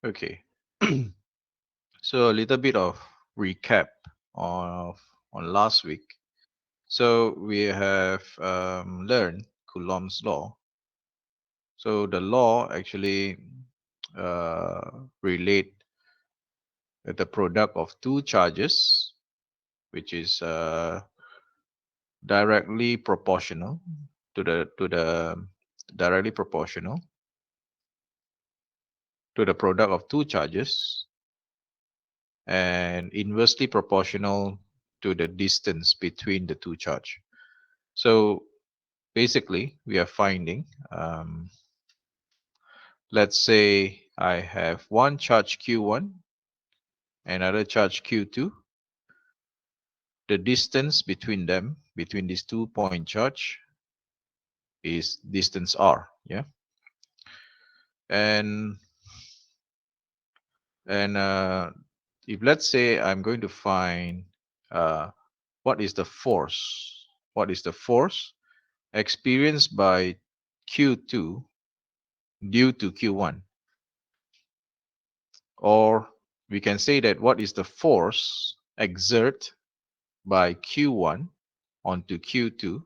Okay. So a little bit of recap of on last week. So we have learned Coulomb's law. So the law actually relate the product of two charges, which is directly proportional to the directly proportional to the product of two charges, and inversely proportional to the distance between the two charge. So basically, we are finding, let's say I have one charge Q1, another charge Q2. The distance between them, between these 2-point charge, is distance r. Yeah, and if let's say I'm going to find what is the force, experienced by Q2 due to Q1, or we can say that what is the force exerted by Q1 onto Q2.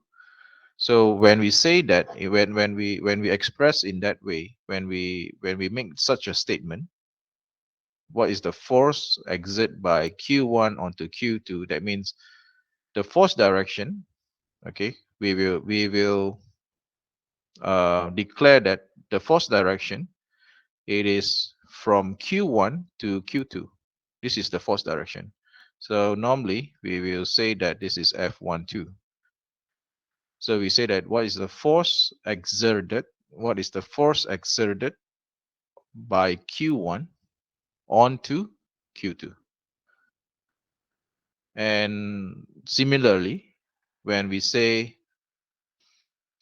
So when we say that, when we express in that way, when we make such a statement, what is the force exerted by Q1 onto Q2? That means the force direction. Okay, we will declare that the force direction, it is from Q1 to Q2. This is the force direction. So normally we will say that this is F12. So we say that what is the force exerted? What is the force exerted by Q1 onto Q2? And similarly, when we say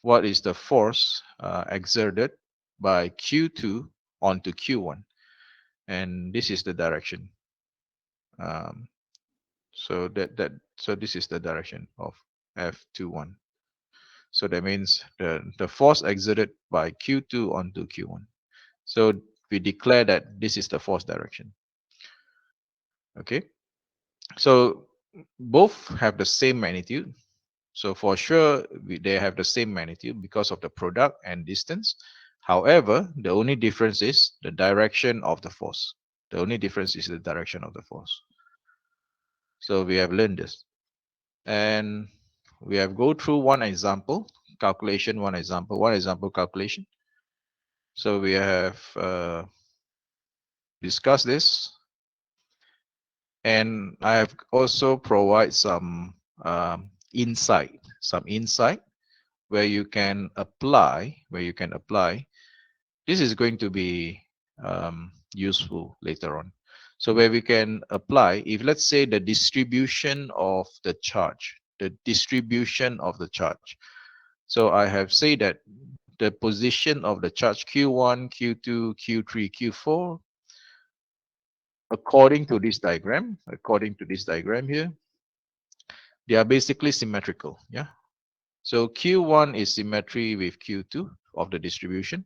what is the force exerted by Q2 onto Q1, and this is the direction. So this is the direction of F21. So that means the force exerted by Q2 onto Q1. So we declare that this is the force direction. Okay. So both have the same magnitude. So for sure, they have the same magnitude because of the product and distance. However, the only difference is the direction of the force. The only difference is the direction of the force. So we have learned this. And we have go through one example calculation. One example calculation. So we have discussed this, and I have also provide some insight where you can apply. This is going to be useful later on. So where we can apply, if let's say the distribution of the charge. So I have said that the position of the charge Q1, Q2, Q3, Q4, according to this diagram here, they are basically symmetrical. Yeah. So Q1 is symmetry with Q2 of the distribution.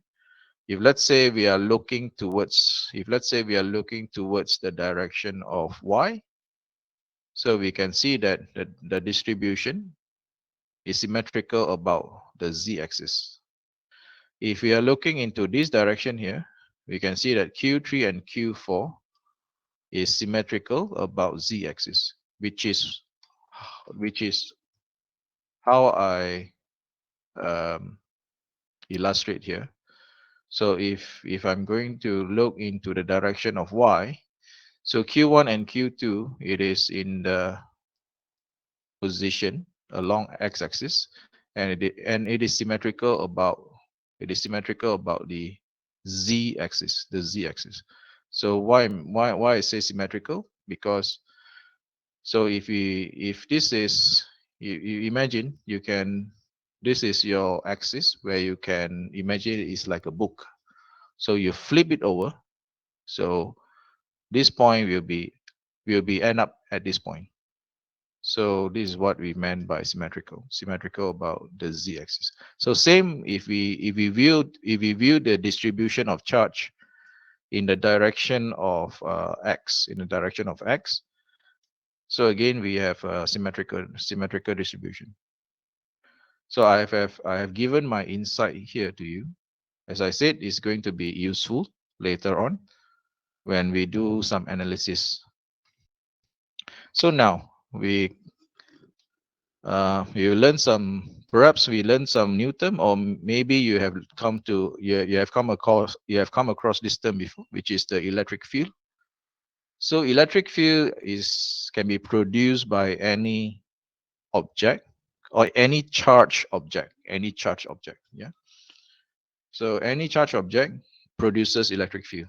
If let's say we are looking towards the direction of y, so we can see that the distribution is symmetrical about the z-axis. If we are looking into this direction here, we can see that Q3 and Q4 is symmetrical about z-axis, which is how I illustrate here. So if I'm going to look into the direction of y, so Q1 and Q2, it is in the position along x-axis, and it is symmetrical about the z-axis. So why I say symmetrical? Because so if this is, you imagine, this is your axis, where you can imagine it is like a book. So you flip it over. So this point will be end up at this point. So this is what we meant by symmetrical about the z-axis. So same if we view the distribution of charge in the direction of x, So again, we have a symmetrical distribution. So I have given my insight here to you. As I said, it's going to be useful later on when we do some analysis. So now you learn some, perhaps we learn some new term, or maybe you have come across this term before, which is the electric field. So electric field can be produced by any object or any charge object, yeah. So any charge object produces electric field.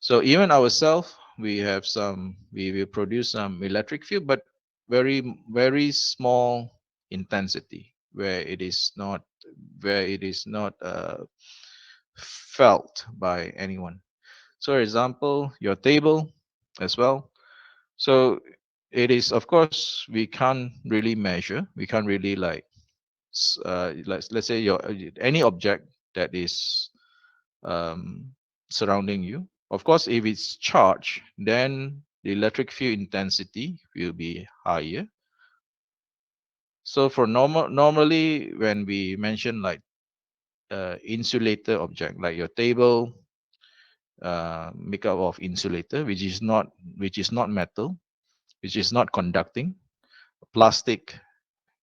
So even ourselves, we will produce some electric field, but very small intensity, where it is not felt by anyone. So for example, your table as well. So it is, of course, we can't really measure. We can't really let's say any object that is surrounding you. Of course, if it's charged, then the electric field intensity will be higher. So for normally when we mention like insulator object, like your table, make up of insulator, which is not metal, which is not conducting, plastic.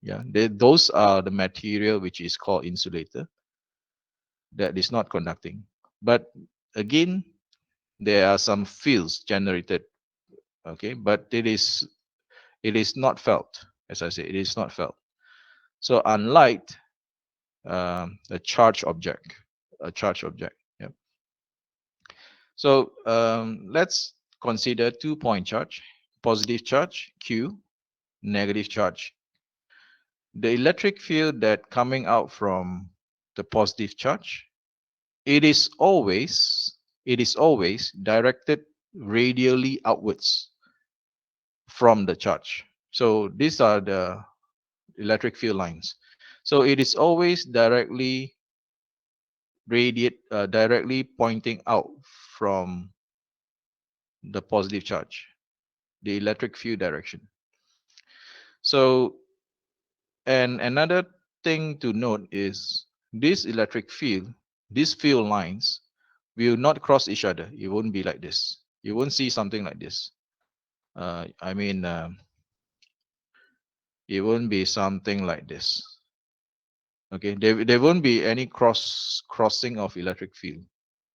Yeah, those are the material which is called insulator, that is not conducting. But again, there are some fields generated. Okay, but it is not felt. As I say, it is not felt. So unlike a charge object, Yeah. So let's consider 2-point charge, positive charge Q, negative charge. The electric field that coming out from the positive charge, it is always directed radially outwards from the charge. So these are the electric field lines. So it is always directly pointing out from the positive charge, the electric field direction. So, and another thing to note is this electric field, these field lines will not cross each other. It won't be like this. You won't see something like this. I mean, it won't be something like this. Okay, there won't be any crossing of electric field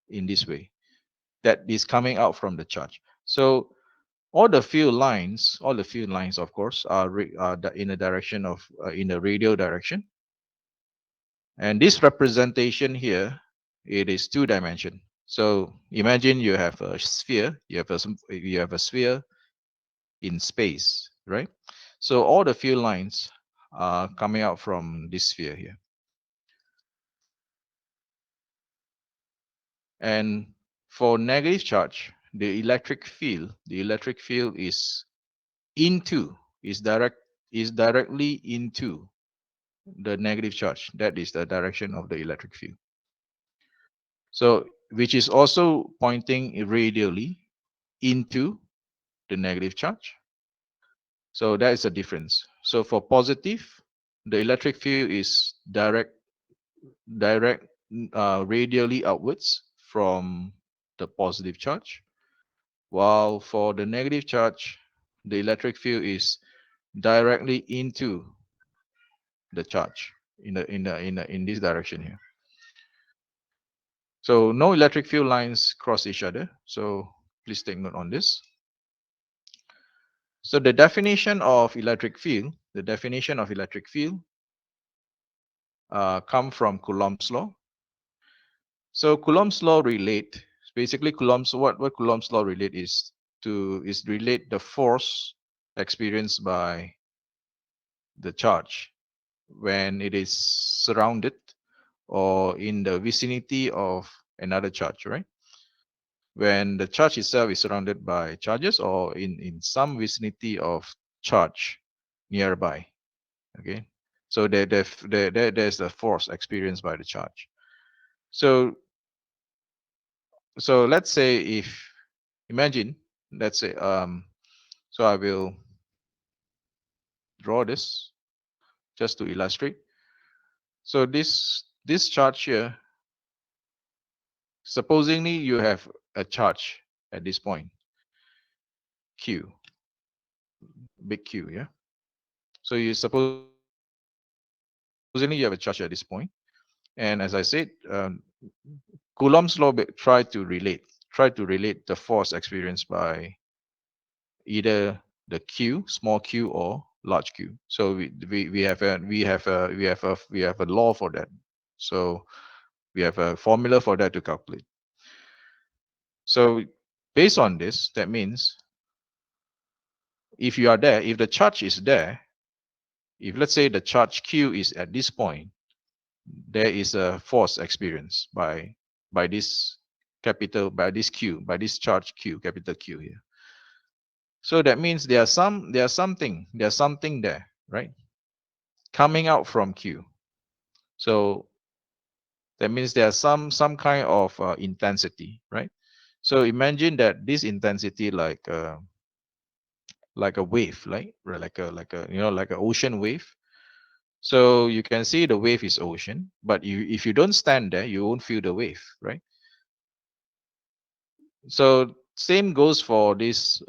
in this way that is coming out from the charge. So all the field lines, of course, are in a direction of in a radial direction. And this representation here, it is 2-dimension. So imagine you have a sphere, you have a sphere in space, right? So all the field lines are coming out from this sphere here. And for negative charge, the electric field is directly into the negative charge. That is the direction of the electric field. So which is also pointing radially into the negative charge. So that is a difference. So for positive, the electric field is direct radially outwards from the positive charge, while for the negative charge, the electric field is directly into the charge in this direction here. So no electric field lines cross each other. So please take note on this. So the definition of electric field, come from Coulomb's law. So Coulomb's law relate, basically what Coulomb's law relate is relate the force experienced by the charge when it is surrounded or in the vicinity of another charge, right? When the charge itself is surrounded by charges or in some vicinity of charge nearby. Okay, so there's a force experienced by the charge. So So let's say if, imagine, let's say, so I will draw this just to illustrate. So this charge here, supposingly you have a charge at this point, Q, big Q, yeah. So you supposingly you have a charge at this point, and as I said, Coulomb's law try to relate the force experienced by either the Q, small q, or large Q. So we have a law for that. So we have a formula for that to calculate. So based on this, that means if you are there, if the charge is there, if let's say the charge Q is at this point, there is a force experienced by this by this charge Q, capital Q here. So that means there's something there, right? Coming out from Q. So that means there's some kind of intensity, right? So imagine that this intensity like a wave, right? Like a like an ocean wave. So you can see the wave is ocean, but if you don't stand there, you won't feel the wave, right? So same goes for these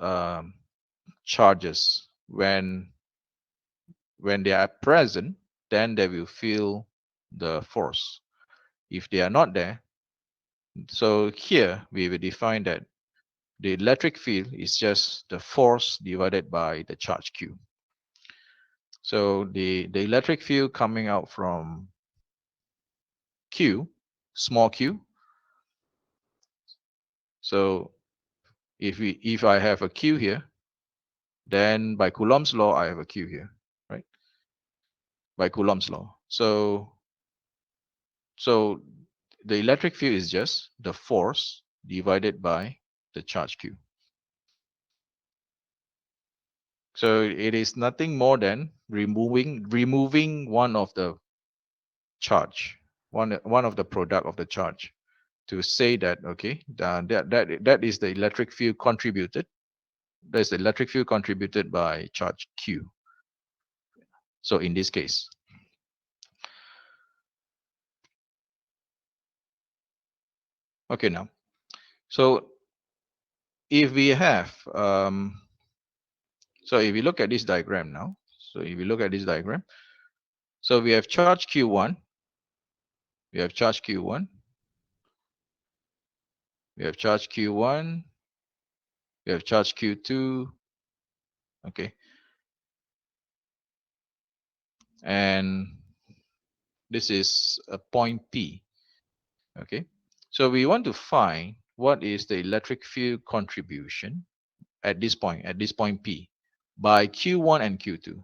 charges. When they are present, then they will feel the force. If they are not there, so here we will define that the electric field is just the force divided by the charge Q. So the electric field coming out from Q, small q. So if I have a Q here, then by Coulomb's law, I have a Q here, right? By Coulomb's law. So the electric field is just the force divided by the charge Q. So it is nothing more than removing one of the charge, one of the product of the charge, to say that okay, that is the electric field contributed. That's the electric field contributed by charge Q. So in this case, okay, now, so if we have so if we look at this diagram now, so if we look at this diagram, so we have charge Q1, we have charge Q1, we have charge Q1, we have charge Q2, okay, and this is a point P, okay. So we want to find what is the electric field contribution at this point P, by Q1 and Q2.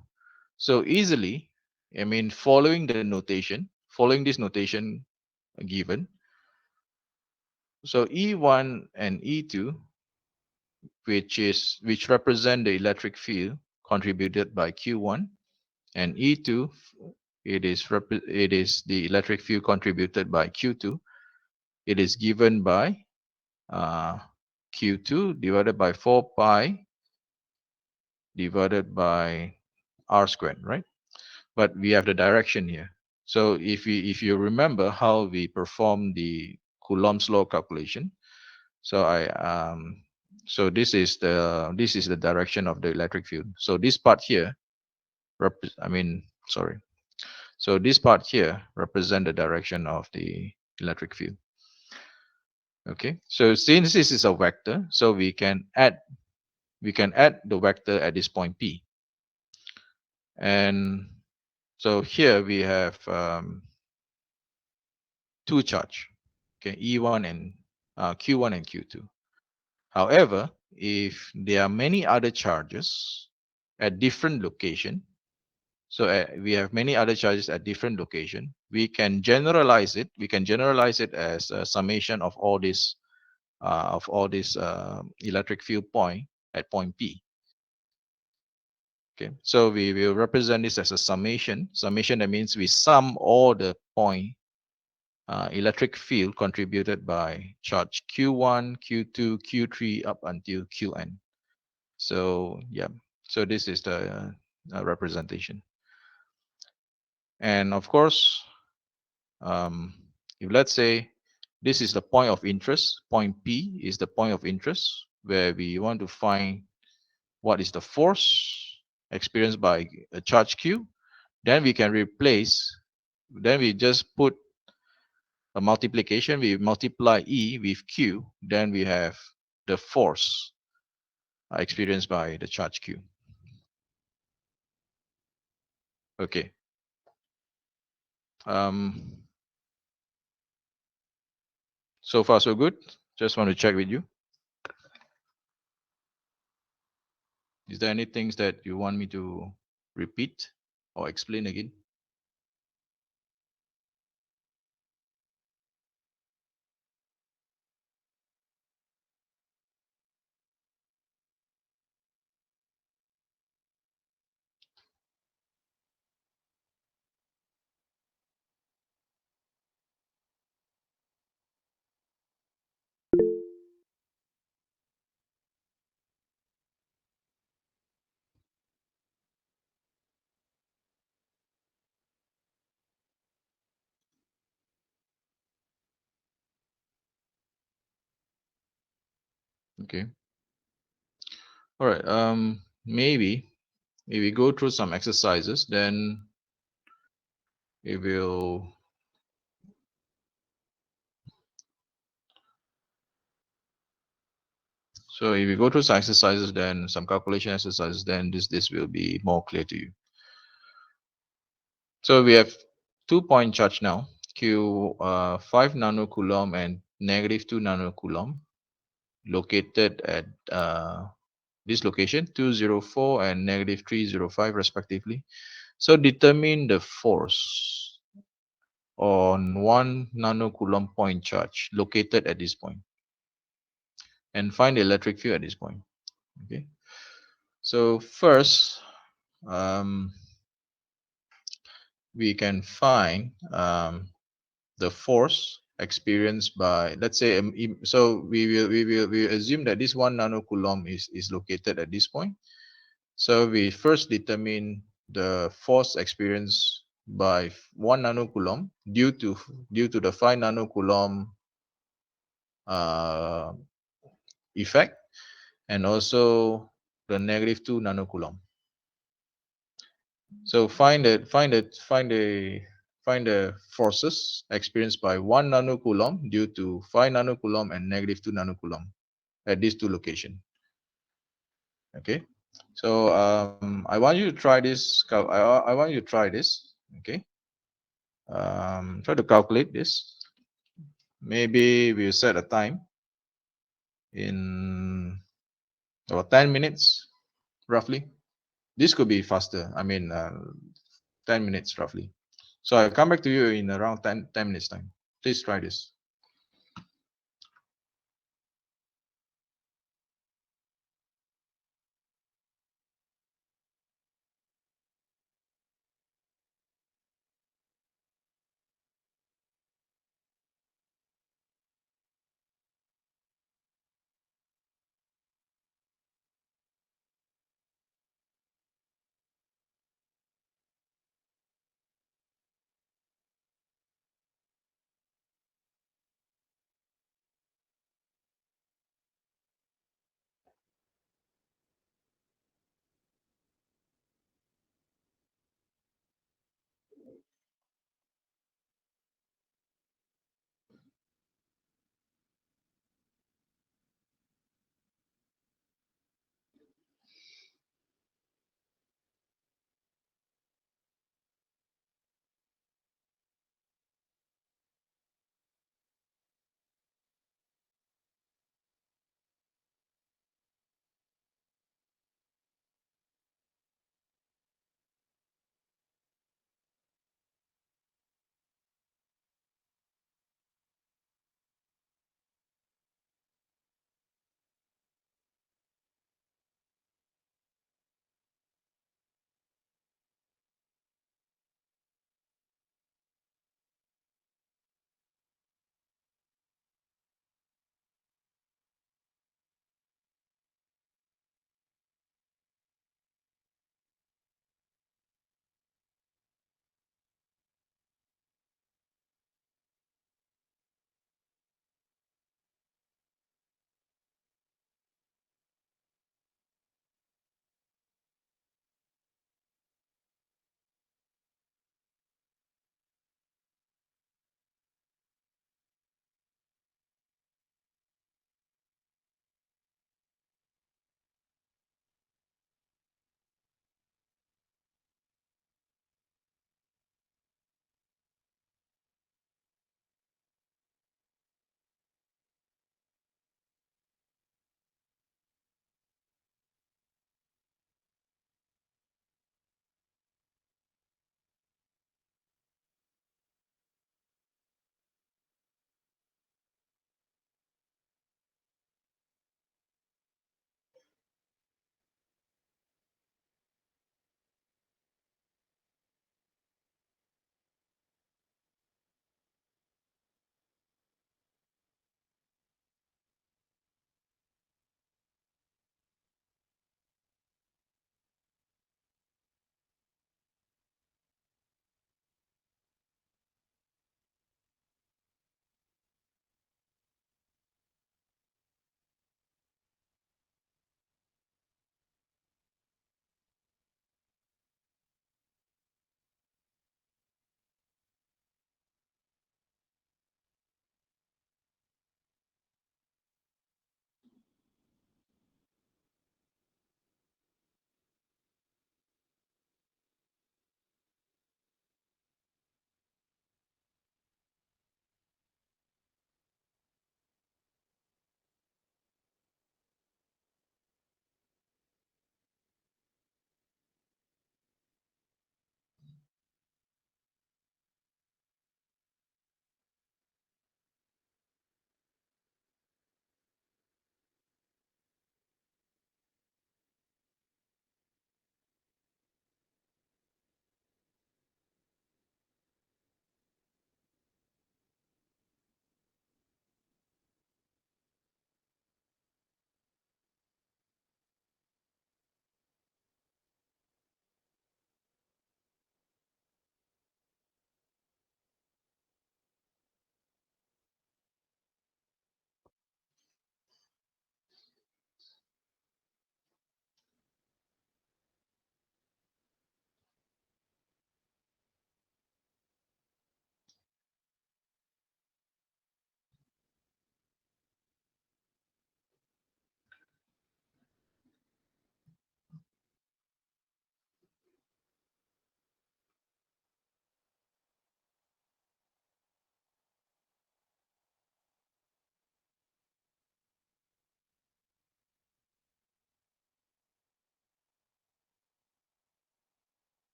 So easily, I mean, following this notation given, so E1 and E2, which represent the electric field contributed by Q1, and E2, it is the electric field contributed by Q2. It is given by Q2 divided by 4 pi divided by r squared, right? But we have the direction here. So if you remember how we perform the Coulomb's law calculation, so so this is the direction of the electric field. So this part here, so this part here represent the direction of the electric field. Okay, so since this is a vector, so we can add the vector at this point P. And so here we have two charge, okay, E1 and Q1 and Q2. However, if there are many other charges at different location, so we have many other charges at different location, we can generalize it. We can generalize it as a summation of all these electric field point at point P. Okay, so we will represent this as a summation. Summation, that means we sum all the point electric field contributed by charge Q1, Q2, Q3 up until Qn. So yeah, so this is the representation. And of course, if let's say this is the point of interest, point P is the point of interest where we want to find what is the force experienced by a charge Q, then we can replace, then we just put a multiplication, we multiply E with Q, then we have the force experienced by the charge Q. Okay. So far so good. Just want to check with you. Is there any things that you want me to repeat or explain again? Okay. All right. Maybe if we go through some exercises, then it will. So if we go through some exercises, then some calculation exercises, then this will be more clear to you. So we have 2-point charge now, Q 5 nanocoulomb and -2 nanocoulomb, located at this location 204 and -305 respectively. So determine the force on 1 nanocoulomb point charge located at this point, and find the electric field at this point. Okay. So first, we can find the force experienced by, let's say, so we assume that this 1 nanocoulomb is located at this point. So we first determine the force experienced by 1 nanocoulomb due to the 5 nanocoulomb effect, and also the -2 nanocoulomb. So find the forces experienced by 1 nanocoulomb due to 5 nanocoulomb and -2 nanocoulomb at these two locations. Okay. So I want you to try this. I want you to try this. Okay. Try to calculate this. Maybe we'll set a time in about 10 minutes, roughly. This could be faster. I mean, 10 minutes roughly. So I'll come back to you in around 10 minutes time. Please try this.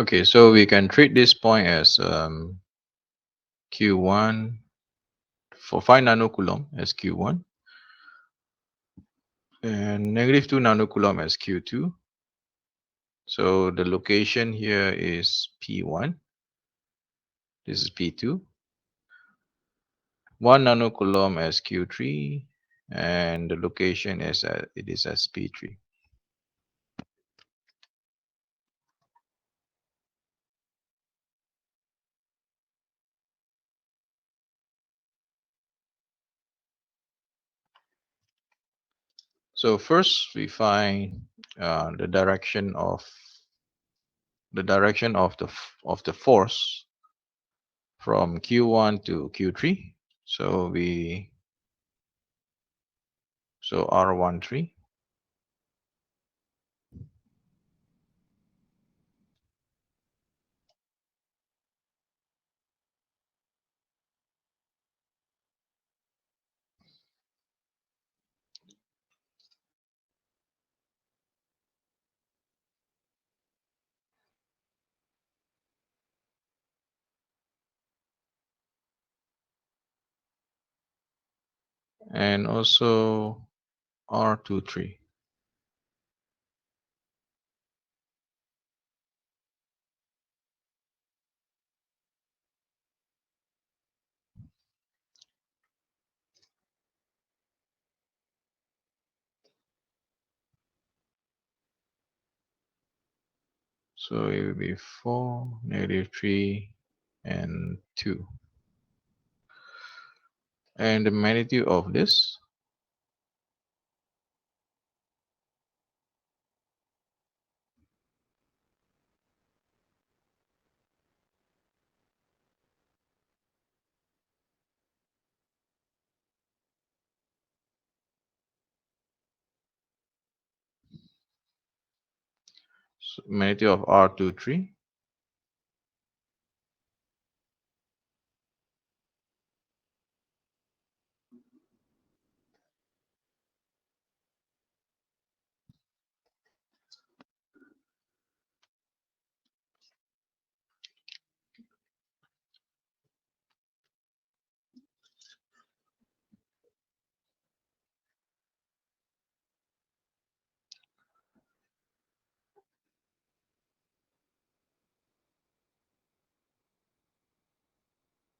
Okay, so we can treat this point as Q1 for 5 nanocoulomb as Q1 and negative 2 nanocoulomb as Q2. So the location here is P1. This is P2. 1 nanocoulomb as Q3, and the location is it is as P3. So first we find the direction of the force from Q1 to Q3. So R13, and also R23. So it will be 4, -3, and 2. And the magnitude of this, so magnitude of R23.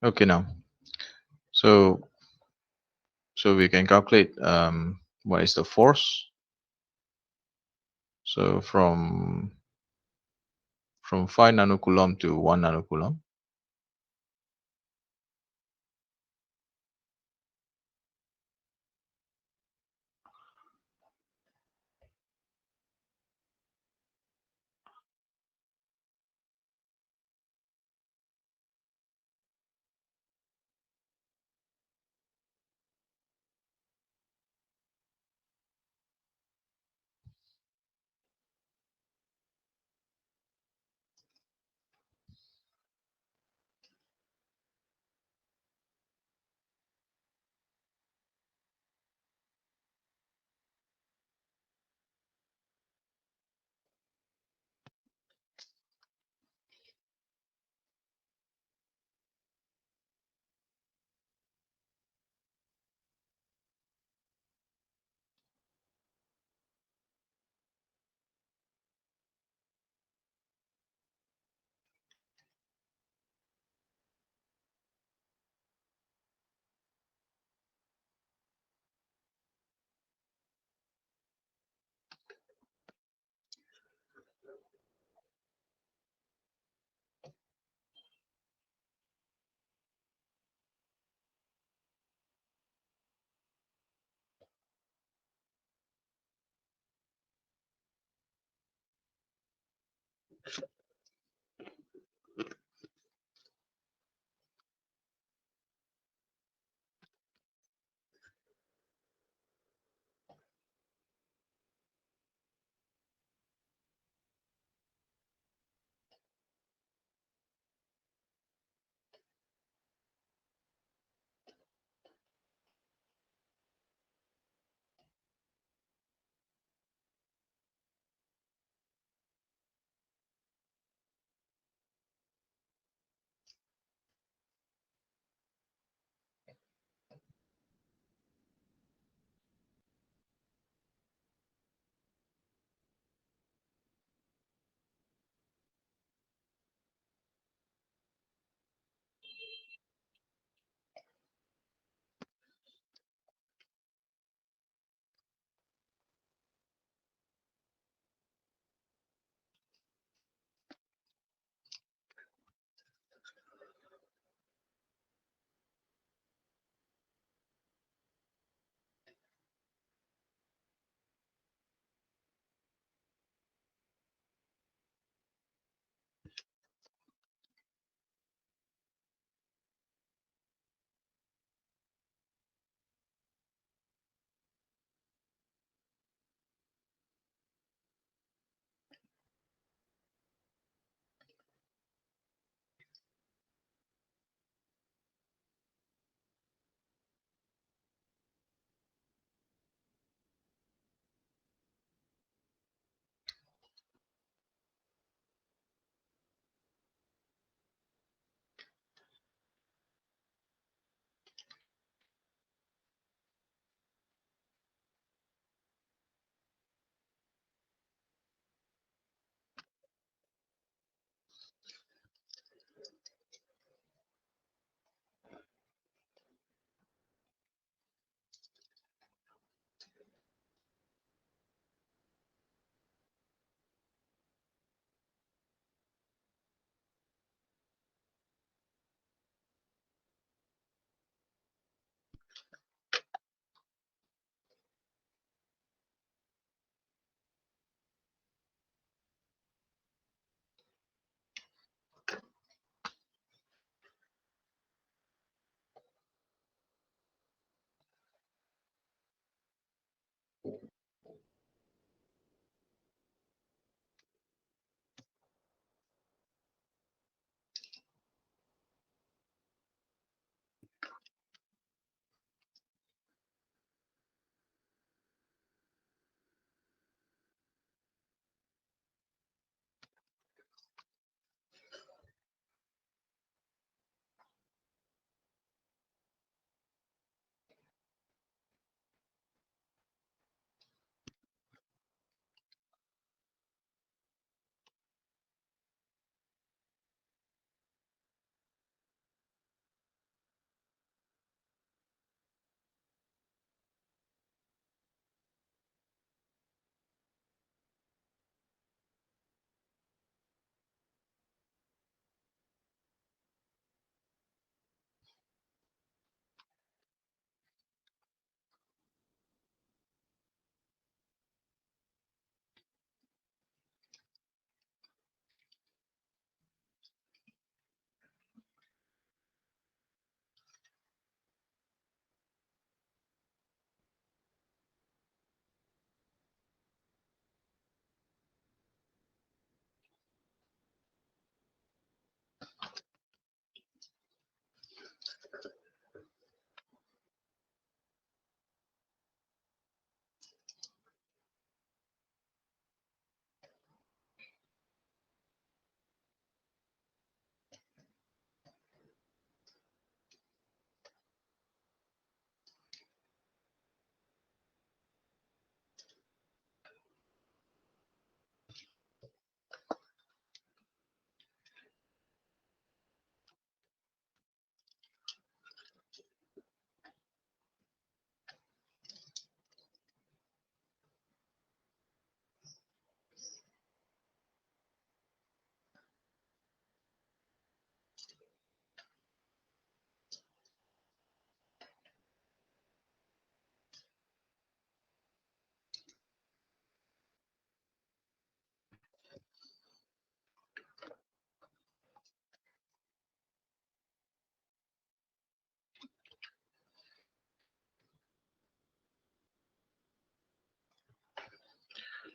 Okay, now, so we can calculate what is the force. So from 5 nanocoulomb to 1 nanocoulomb.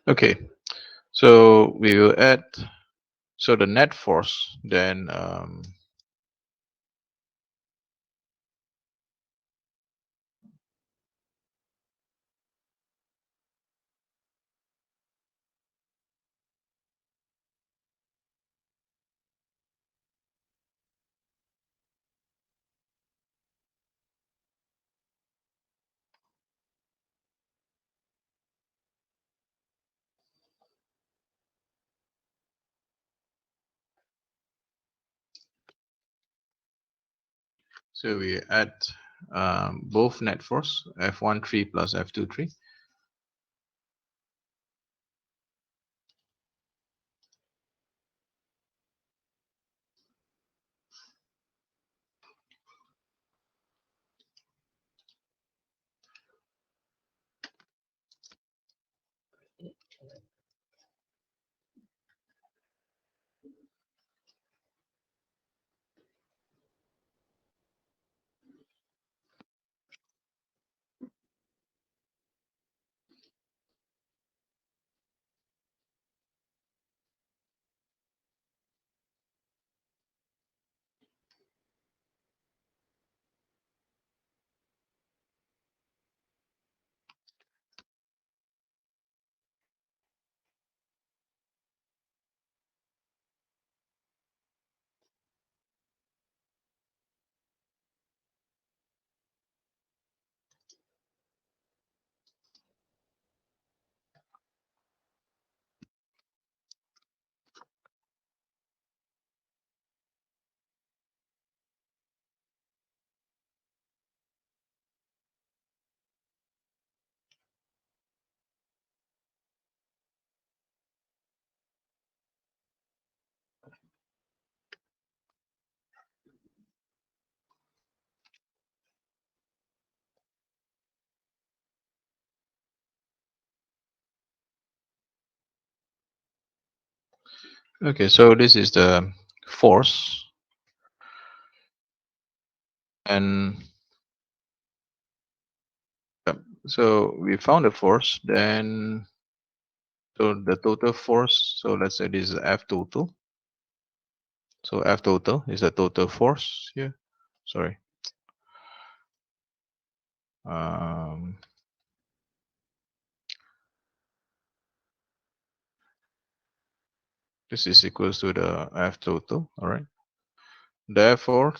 Okay, so we will add, so the net force then, so we add both net force F13 plus F23. Okay, so this is the force, and so we found the force, then so the total force, so let's say this is F total. So F total is the total force here. Sorry. Um, this is equals to the F total. All right. Therefore,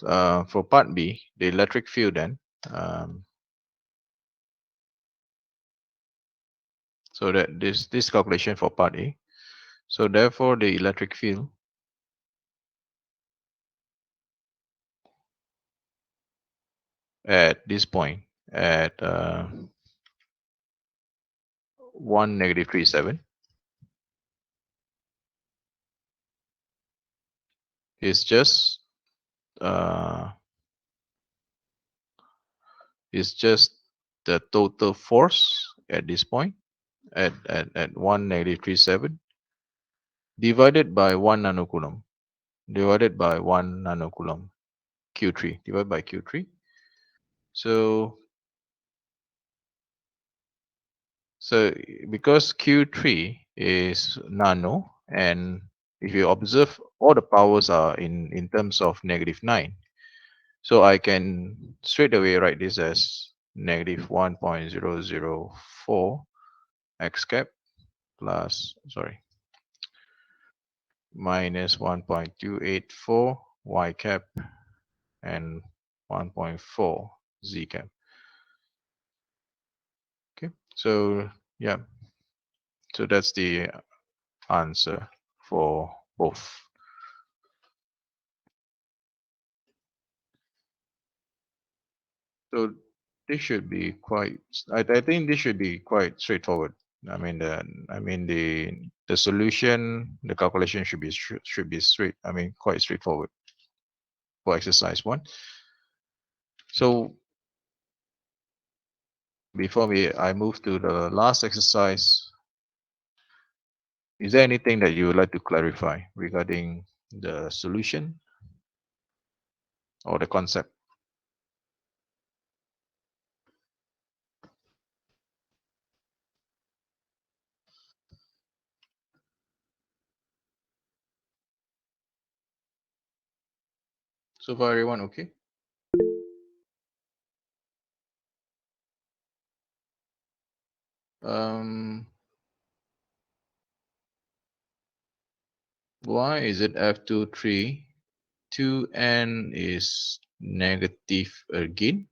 for part B, the electric field then, um, so that this calculation for part A. So therefore, the electric field at this point at 1 negative 37 is just uh, the total force at this point at 1 negative 37 divided by 1 nanocoulomb divided by 1 nanocoulomb Q3 divided by Q3. So because Q3 is nano, and if you observe, all the powers are in terms of -9. So I can straight away write this as negative 1.004 x cap plus, sorry, minus 1.284 y cap and 1.4 z cap. Okay, so yeah, so that's the answer for both. So this should be quite. I think this should be quite straightforward. The solution, the calculation should be straight. Quite straightforward for exercise 1. So before I move to the last exercise, is there anything that you would like to clarify regarding the solution or the concept? So far, everyone okay? Why is it F23? 2n is negative again.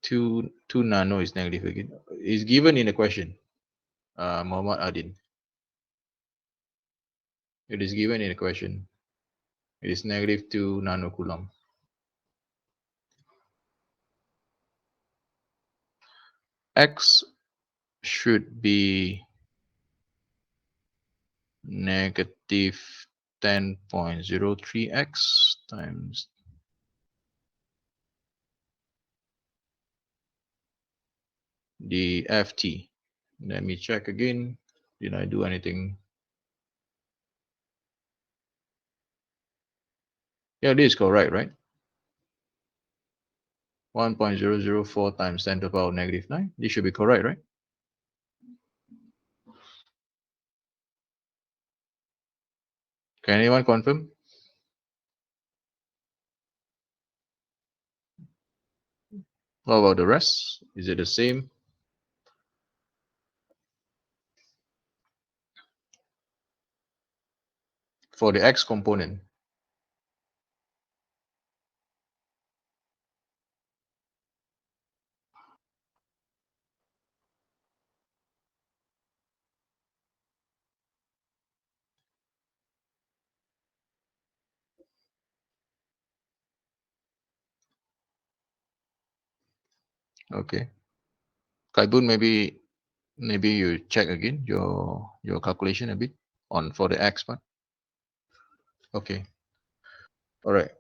2 nano is negative again. Is given in the question. Muhammad Adin. It is given in the question. It is negative 2 nanocoulomb. X should be negative 10.03x times the ft. Let me check again. Did I do anything? Yeah, this is correct, right? 1.004 times 10 to the power negative 9. This should be correct, right? Can anyone confirm? What about the rest? Is it the same? For the x component. Okay. Kaibun, maybe you check again your calculation a bit on for the x part. Okay. All right.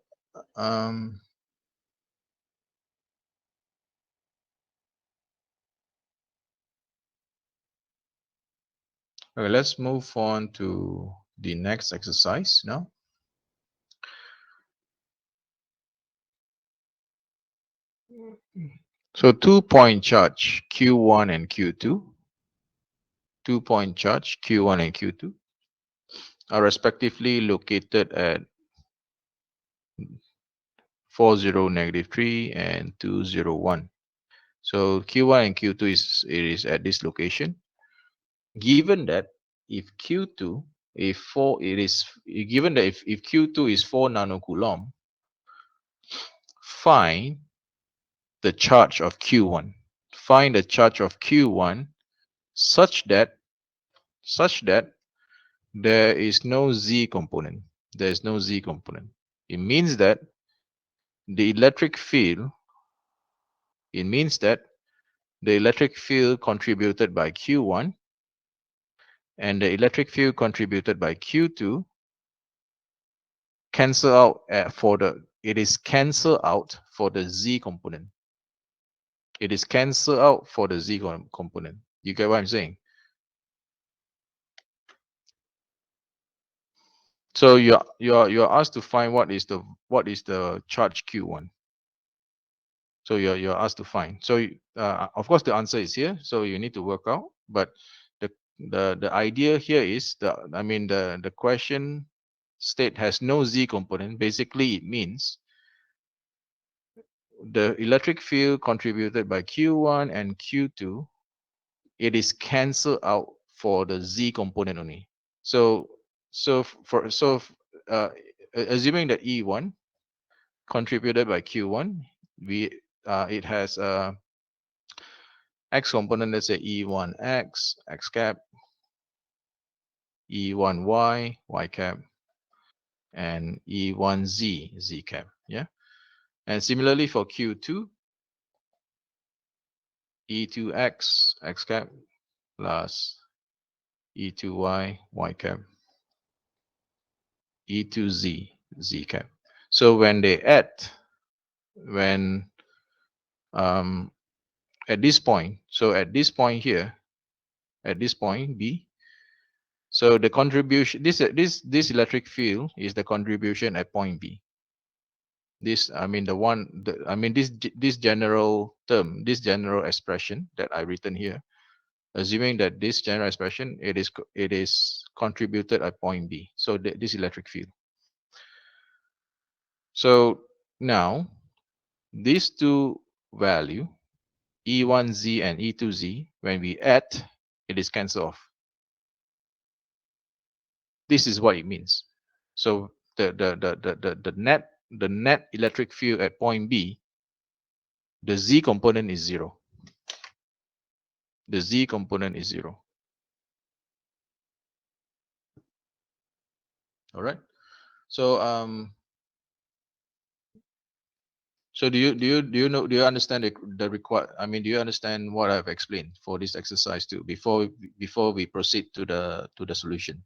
Um. Okay, let's move on to the next exercise now. So 2-point charge Q1 and Q2. 2-point charge Q1 and Q2 are respectively located at 40 negative 3 and 201. So Q1 and Q2 is at this location. Given that if Q2 if 4 it is given that if Q2 is 4 nanocoulomb, find the charge of Q1. Find the charge of Q1 such that there is no Z component. There is no Z component. It means that the electric field contributed by Q1 and the electric field contributed by Q2 cancel out it is cancel out for the Z component. It is cancel out for the Z component. You get what I'm saying? So you're asked to find what is the charge Q1. So you're asked to find. So of course the answer is here. So you need to work out. But the idea here is the question state has no Z component. Basically, it means the electric field contributed by Q1 and Q2, it is cancelled out for the Z component only. So assuming that E1 contributed by Q1, it has a X component, let's say E1X, X cap, E1Y, Y cap, and E1Z, Z cap. Yeah. And similarly for Q2, E2X, X cap, plus E2Y, Y cap, E2Z, Z cap. So when they add, at this point, so at this point here, at this point B, so the contribution, this electric field is the contribution at point B. This, this general term, this general expression that I written here, assuming that this general expression, it is contributed at point B. So this electric field. So now these two value, E1Z and E2Z, when we add, it is cancelled off. This is what it means. So the net electric field at point B, the Z component is 0. The Z component is 0. All right. So so do you understand the require? I mean, do you understand what I've explained for this exercise too before we proceed to the solution?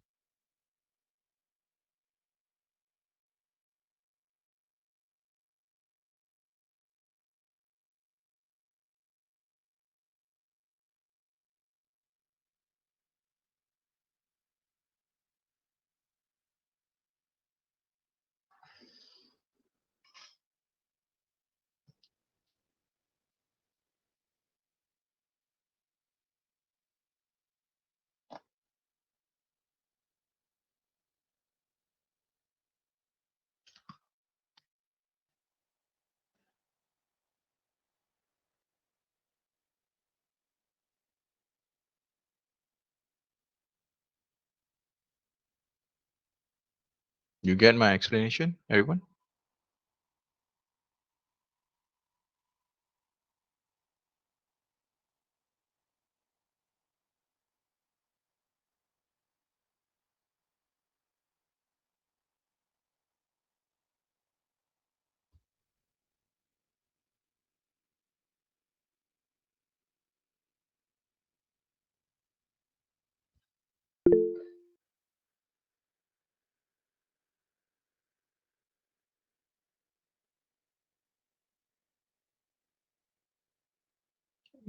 You get my explanation, everyone?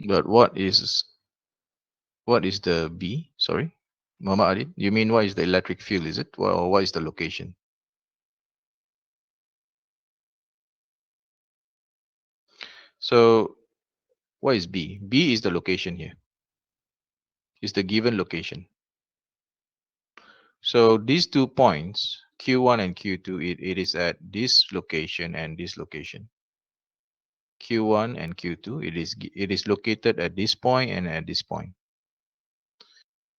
But what is the B? Sorry, Muhammad Ali. You mean what is the electric field? Is it? Well, what is the location? So what is B? B is the location here. Is the given location. So these 2 points, Q1 and Q2, it is at this location and this location. Q1 and Q2, it is located at this point and at this point.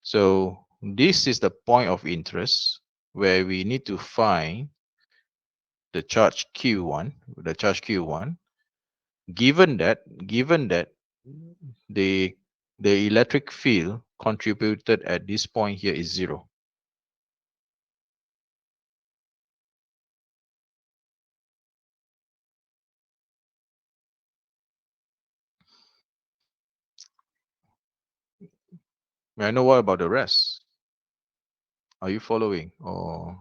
So this is the point of interest where we need to find the charge Q1, given that the electric field contributed at this point here is 0. May I know what about the rest? Are you following? Or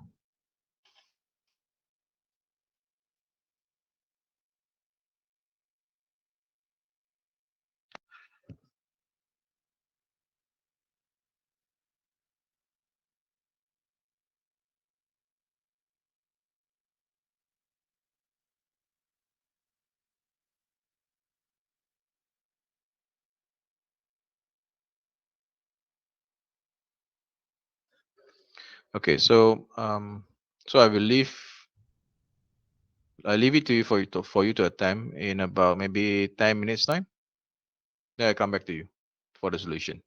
okay, so so I leave it to you for you to attempt in about maybe 10 minutes time. Then I come back to you for the solution.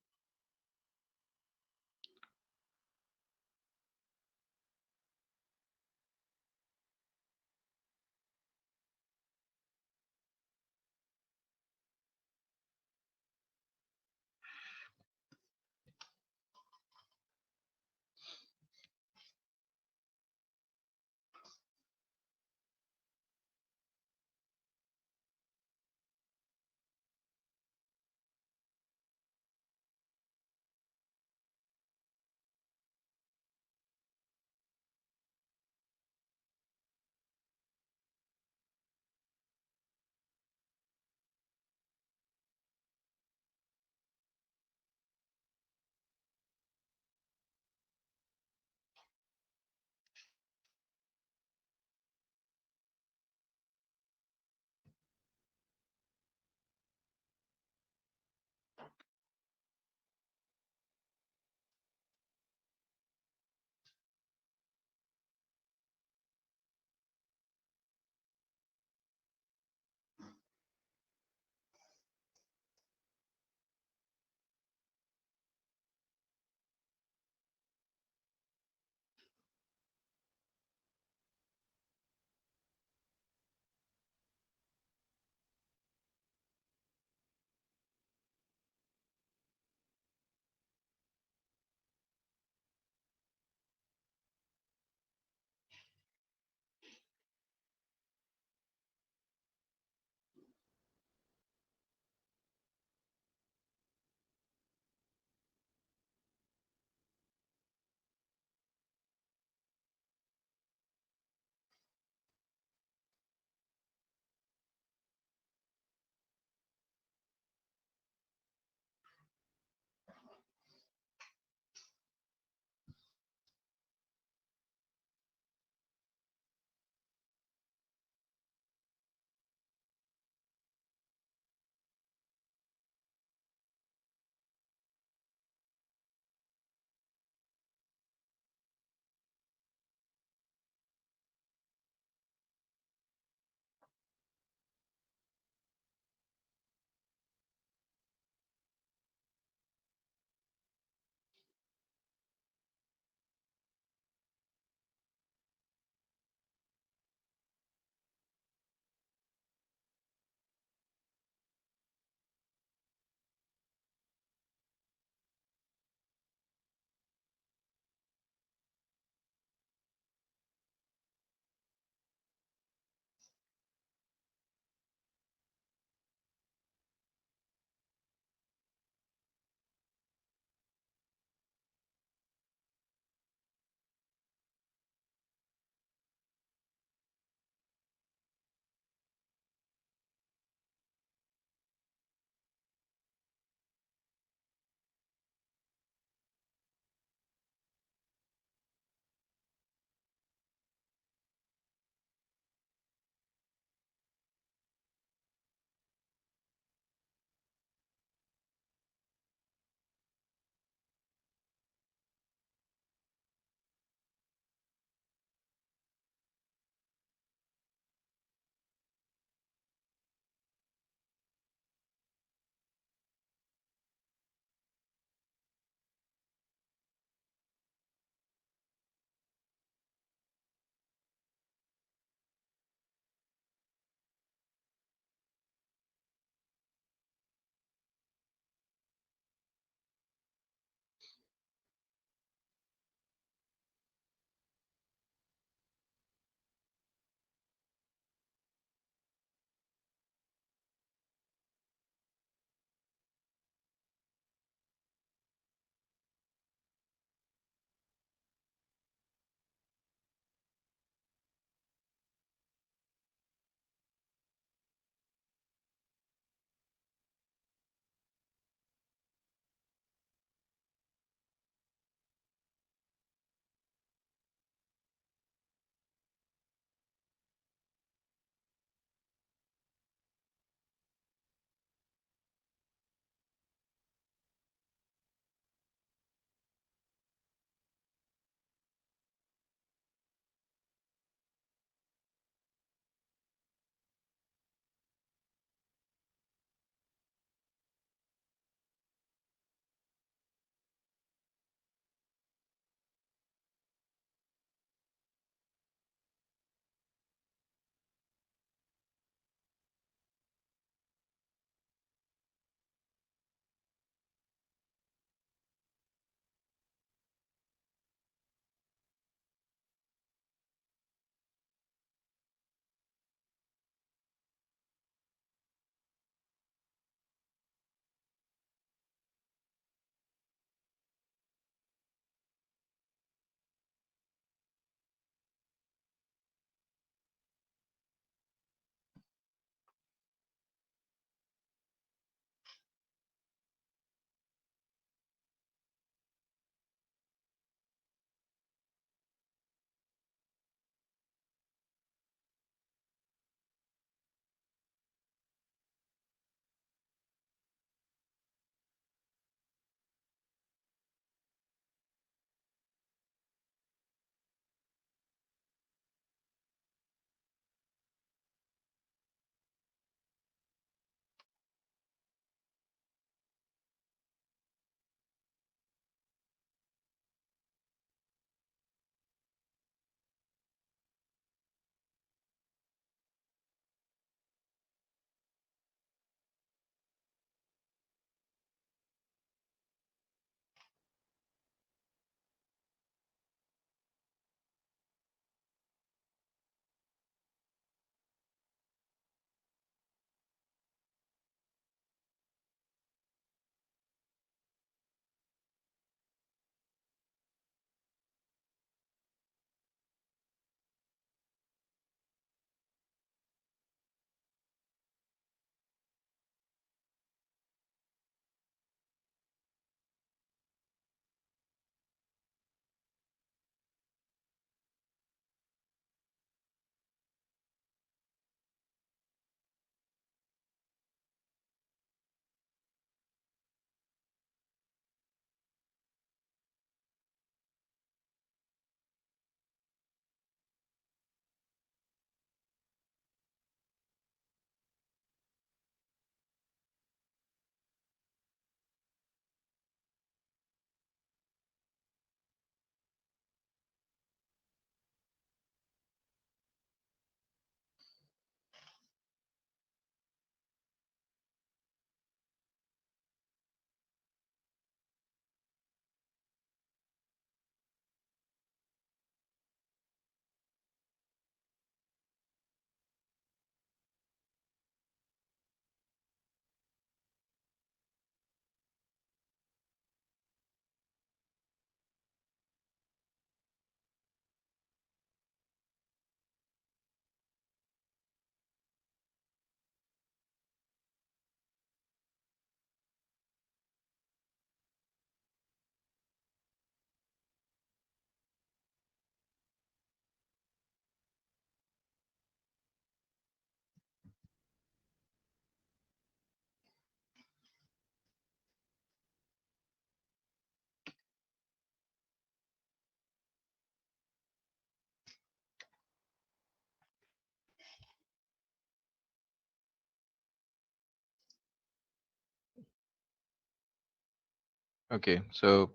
Okay, so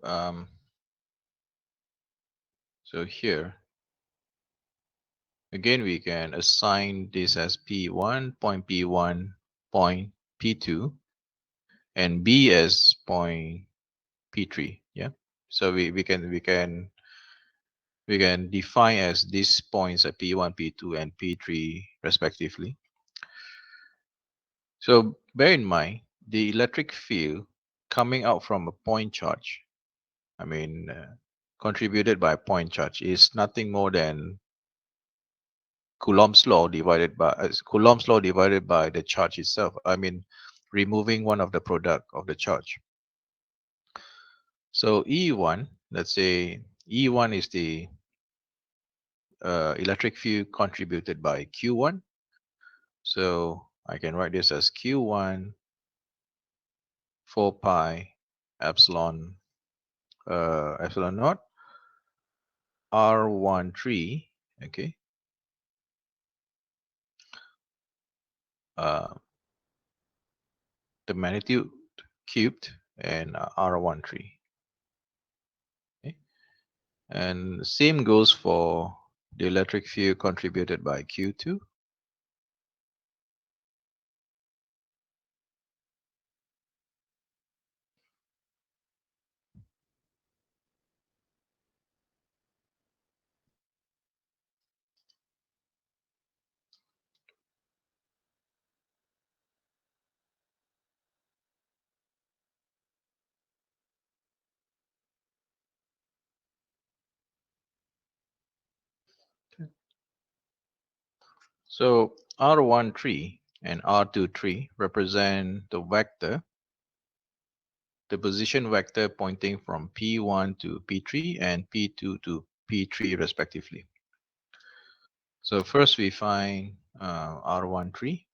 here again we can assign this as P1, point P1, point P2, and B as point P3. Yeah. So we can define as these points at P1, P2, and P3 respectively. So bear in mind the electric field coming out from a point charge, I mean, contributed by a point charge, is nothing more than Coulomb's law divided by the charge itself. I mean, removing one of the product of the charge. So E1, let's say E1 is the electric field contributed by Q1. So I can write this as Q1 4 pi epsilon epsilon naught R13. Okay. Uh, the magnitude cubed and R13. Okay. And same goes for the electric field contributed by Q2. So R13 and R23 represent the position vector pointing from P1 to P3 and P2 to P3 respectively. So first we find R13.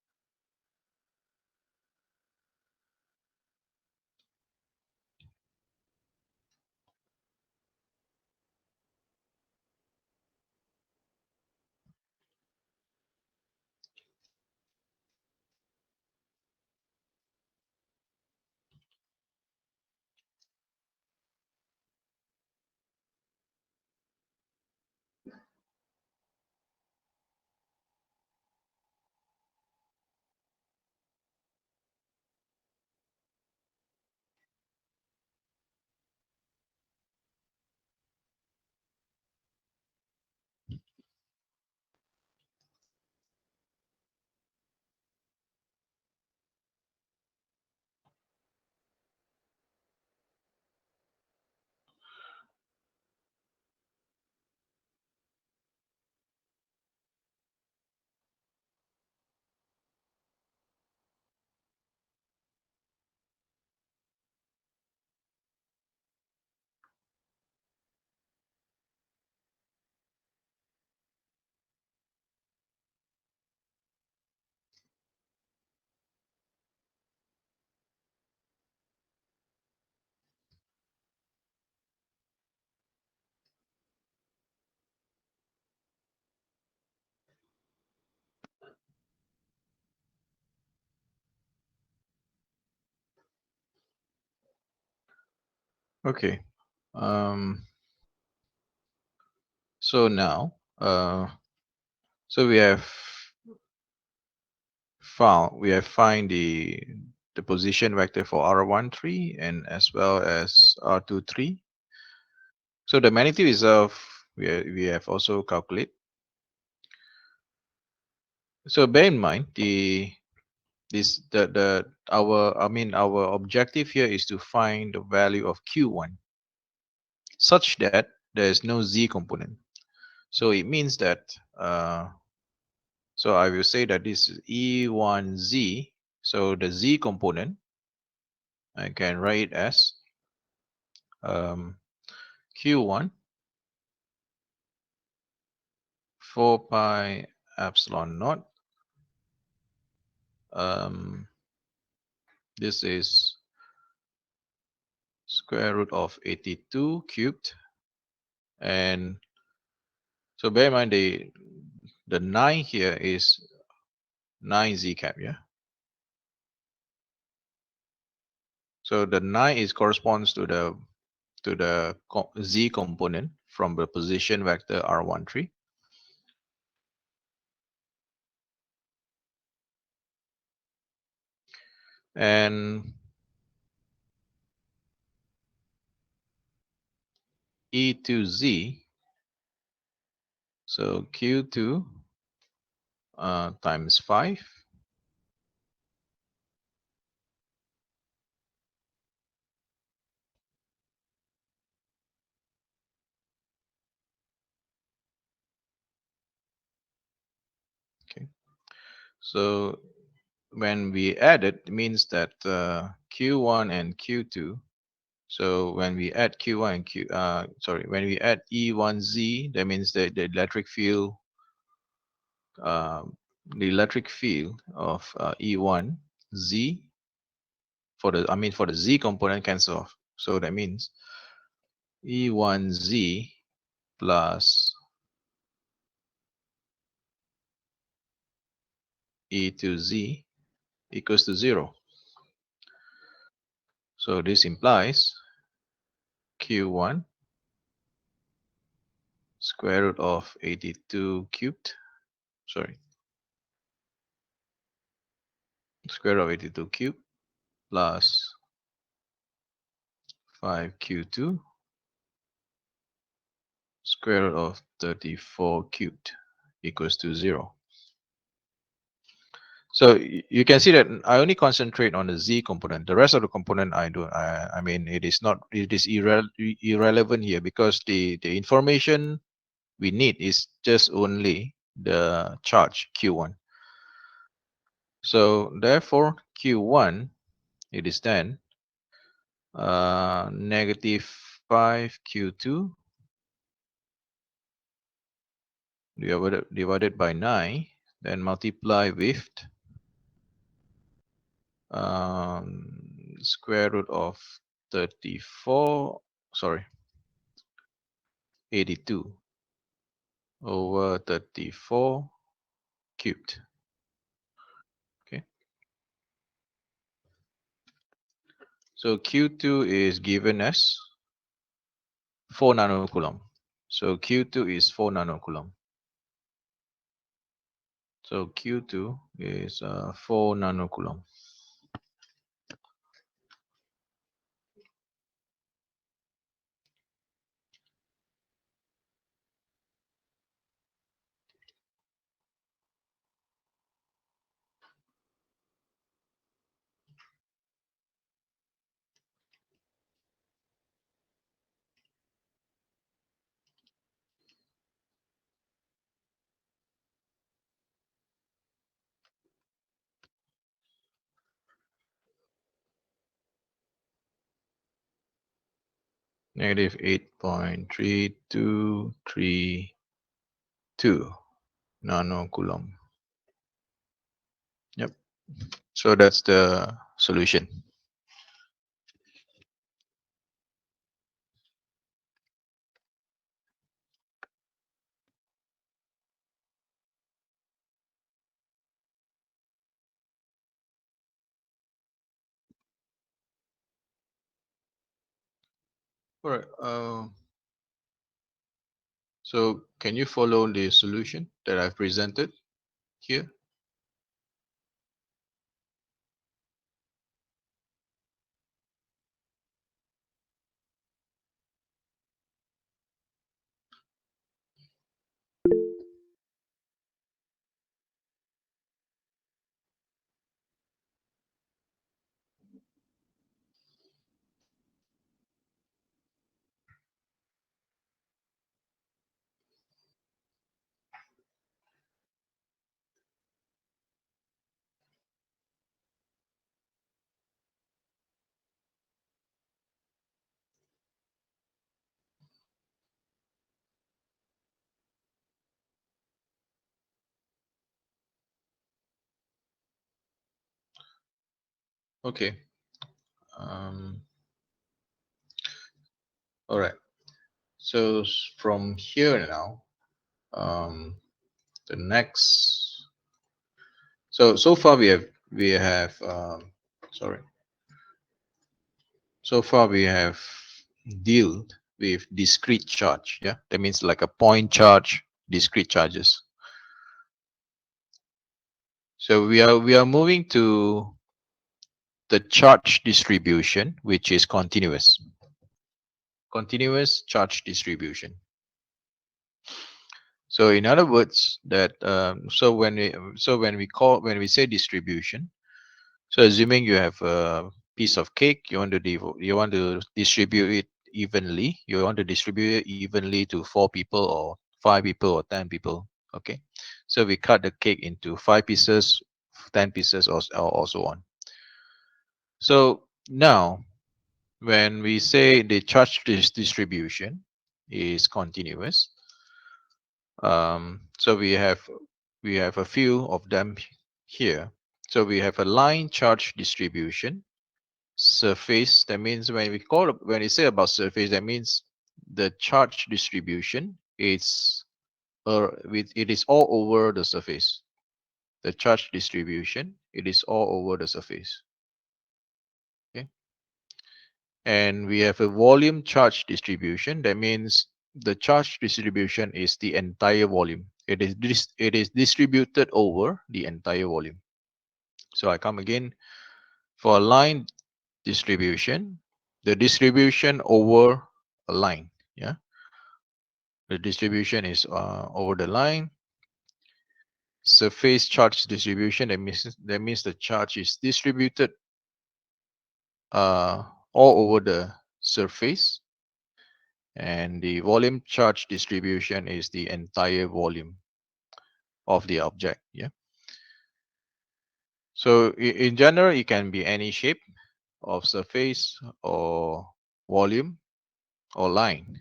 Okay. Um, so now, so we have find the position vector for R13 and as well as R23. So the magnitude itself we have also calculate. So bear in mind our objective here is to find the value of Q1 such that there is no Z component. So it means that so I will say that this is E1Z. So the Z component I can write it as Q1 4 pi epsilon naught. This is square root of 82 cubed. And so bear in mind the 9 here is 9 Z cap, yeah? So the 9 is corresponds to the z component from the position vector R13. And E to Z, so Q2 times 5 okay. So when we add it, it means that Q1 and Q2. So when we add Q1 and when we add E1Z, that means that um, the electric field of E1Z for the Z component cancel off. So that means E1Z plus E2Z equals to 0. So this implies Q1 square root of 82 cubed, square root of 82 cubed plus 5Q2 square root of 34 cubed equals to 0. So you can see that I only concentrate on the Z component. The rest of the component I don't. I mean, it is not. It is irrelevant here because the information we need is just only the charge Q1. So therefore Q1 it is then negative 5Q2 divided by 9, then multiply with square root of 34, 82 over 34 cubed. Okay. So Q2 is given as 4 nanocoulomb. So Q2 is 4 nanocoulomb. So Q2 is 4 nanocoulomb. Negative 8.3232 nanocoulomb. Yep. So that's the solution. All right. So can you follow the solution that I've presented here? Okay. All right. So from here now, the next. So far we have sorry. So far we have dealt with discrete charge. Yeah, that means like a point charge, discrete charges. So we are moving to the charge distribution, which is continuous. Continuous charge distribution. So in other words, that when we say distribution, so assuming you have a piece of cake, you want to distribute it evenly. You want to distribute it evenly to 4 people or 5 people or 10 people. Okay, so we cut the cake into 5 pieces, 10 pieces, or so on. So now, when we say the charge distribution is continuous, so we have a few of them here. So we have a line charge distribution, surface. That means when we say about surface, that means the charge distribution is it is all over the surface. The charge distribution, it is all over the surface. Okay. And we have a volume charge distribution. That means the charge distribution is the entire volume. It is distributed over the entire volume. So I come again. For a line distribution, the distribution over a line. Yeah, the distribution is over the line. Surface charge distribution, that means the charge is distributed uh, all over the surface. And the volume charge distribution is the entire volume of the object. Yeah. So in general, it can be any shape of surface or volume or line.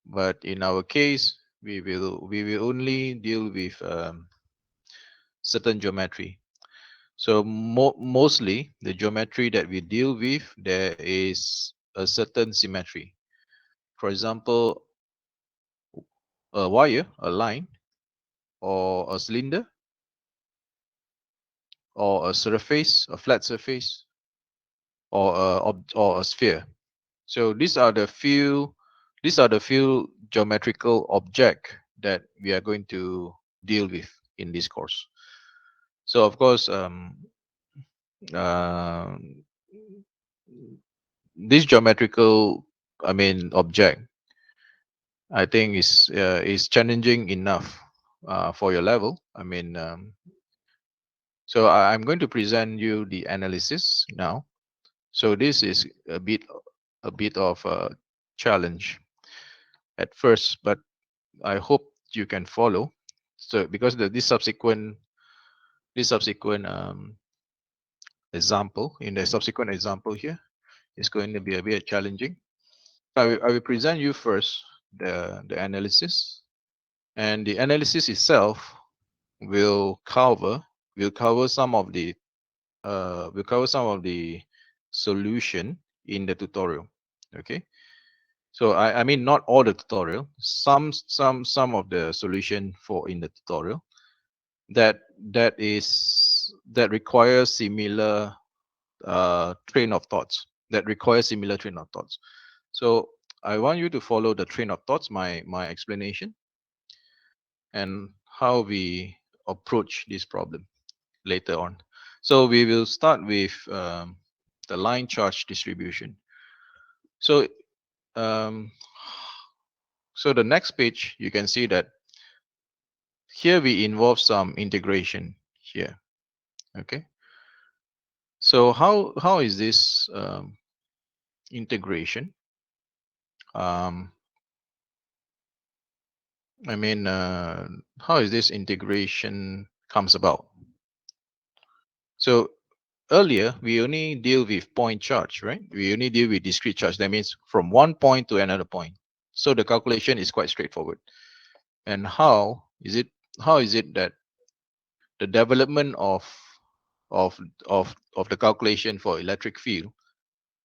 But in our case, we will only deal with certain geometry. So mostly the geometry that we deal with, there is a certain symmetry. For example, a wire, a line, or a cylinder, or a surface, a flat surface, or a sphere. So these are the few geometrical object that we are going to deal with in this course. So of course, uh, this geometrical, object, I think is challenging enough for your level. So I'm going to present you the analysis now. So this is a bit of a challenge at first, but I hope you can follow. So because this subsequent example, in the subsequent example here, is going to be a bit challenging. I will present you first the analysis, and the analysis itself will cover will cover some of the solution in the tutorial. Okay. So I mean not all the tutorial, some of the solution for in the tutorial that that requires similar train of thoughts. So I want you to follow the train of thoughts, my explanation, and how we approach this problem later on. So we will start with the line charge distribution. So um, so the next page, you can see that here we involve some integration here. Okay. So how is this integration? Um, how is this integration comes about? So earlier we only deal with point charge, right? We only deal with discrete charge. That means from one point to another point. So the calculation is quite straightforward. And how is it that the development of the calculation for electric field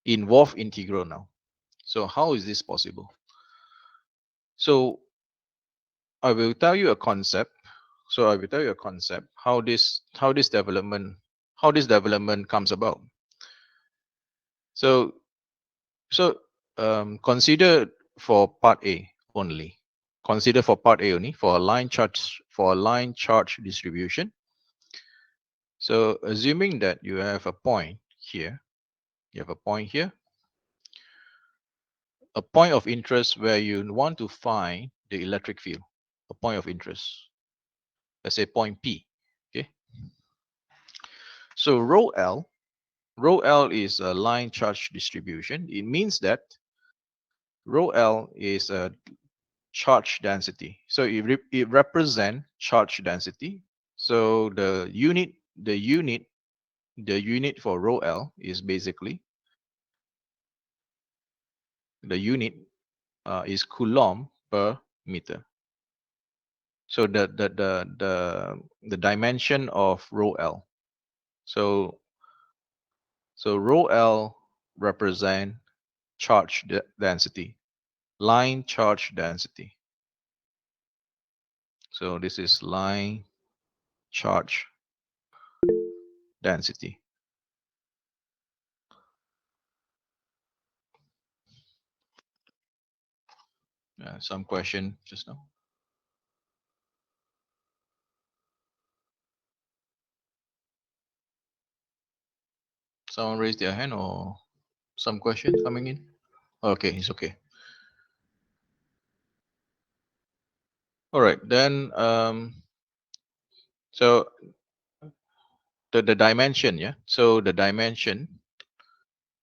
involve integral now? So how is this possible? So I will tell you a concept. How this development comes about. So So consider for part A only. Consider for part A only for a line charge distribution. So assuming that you have a point here, you have a point here, a point of interest where you want to find the electric field, a point of interest. Let's say point P. Okay. So rho L is a line charge distribution. It means that rho L is a charge density. So it represents charge density. So the unit for rho L is basically the unit is Coulomb per meter. So the dimension of rho L. So rho L represent charge density, line charge density. So this is line charge density. Some question just now. Someone raised their hand or some question coming in? Okay, it's okay. All right, then so the dimension, yeah. So the dimension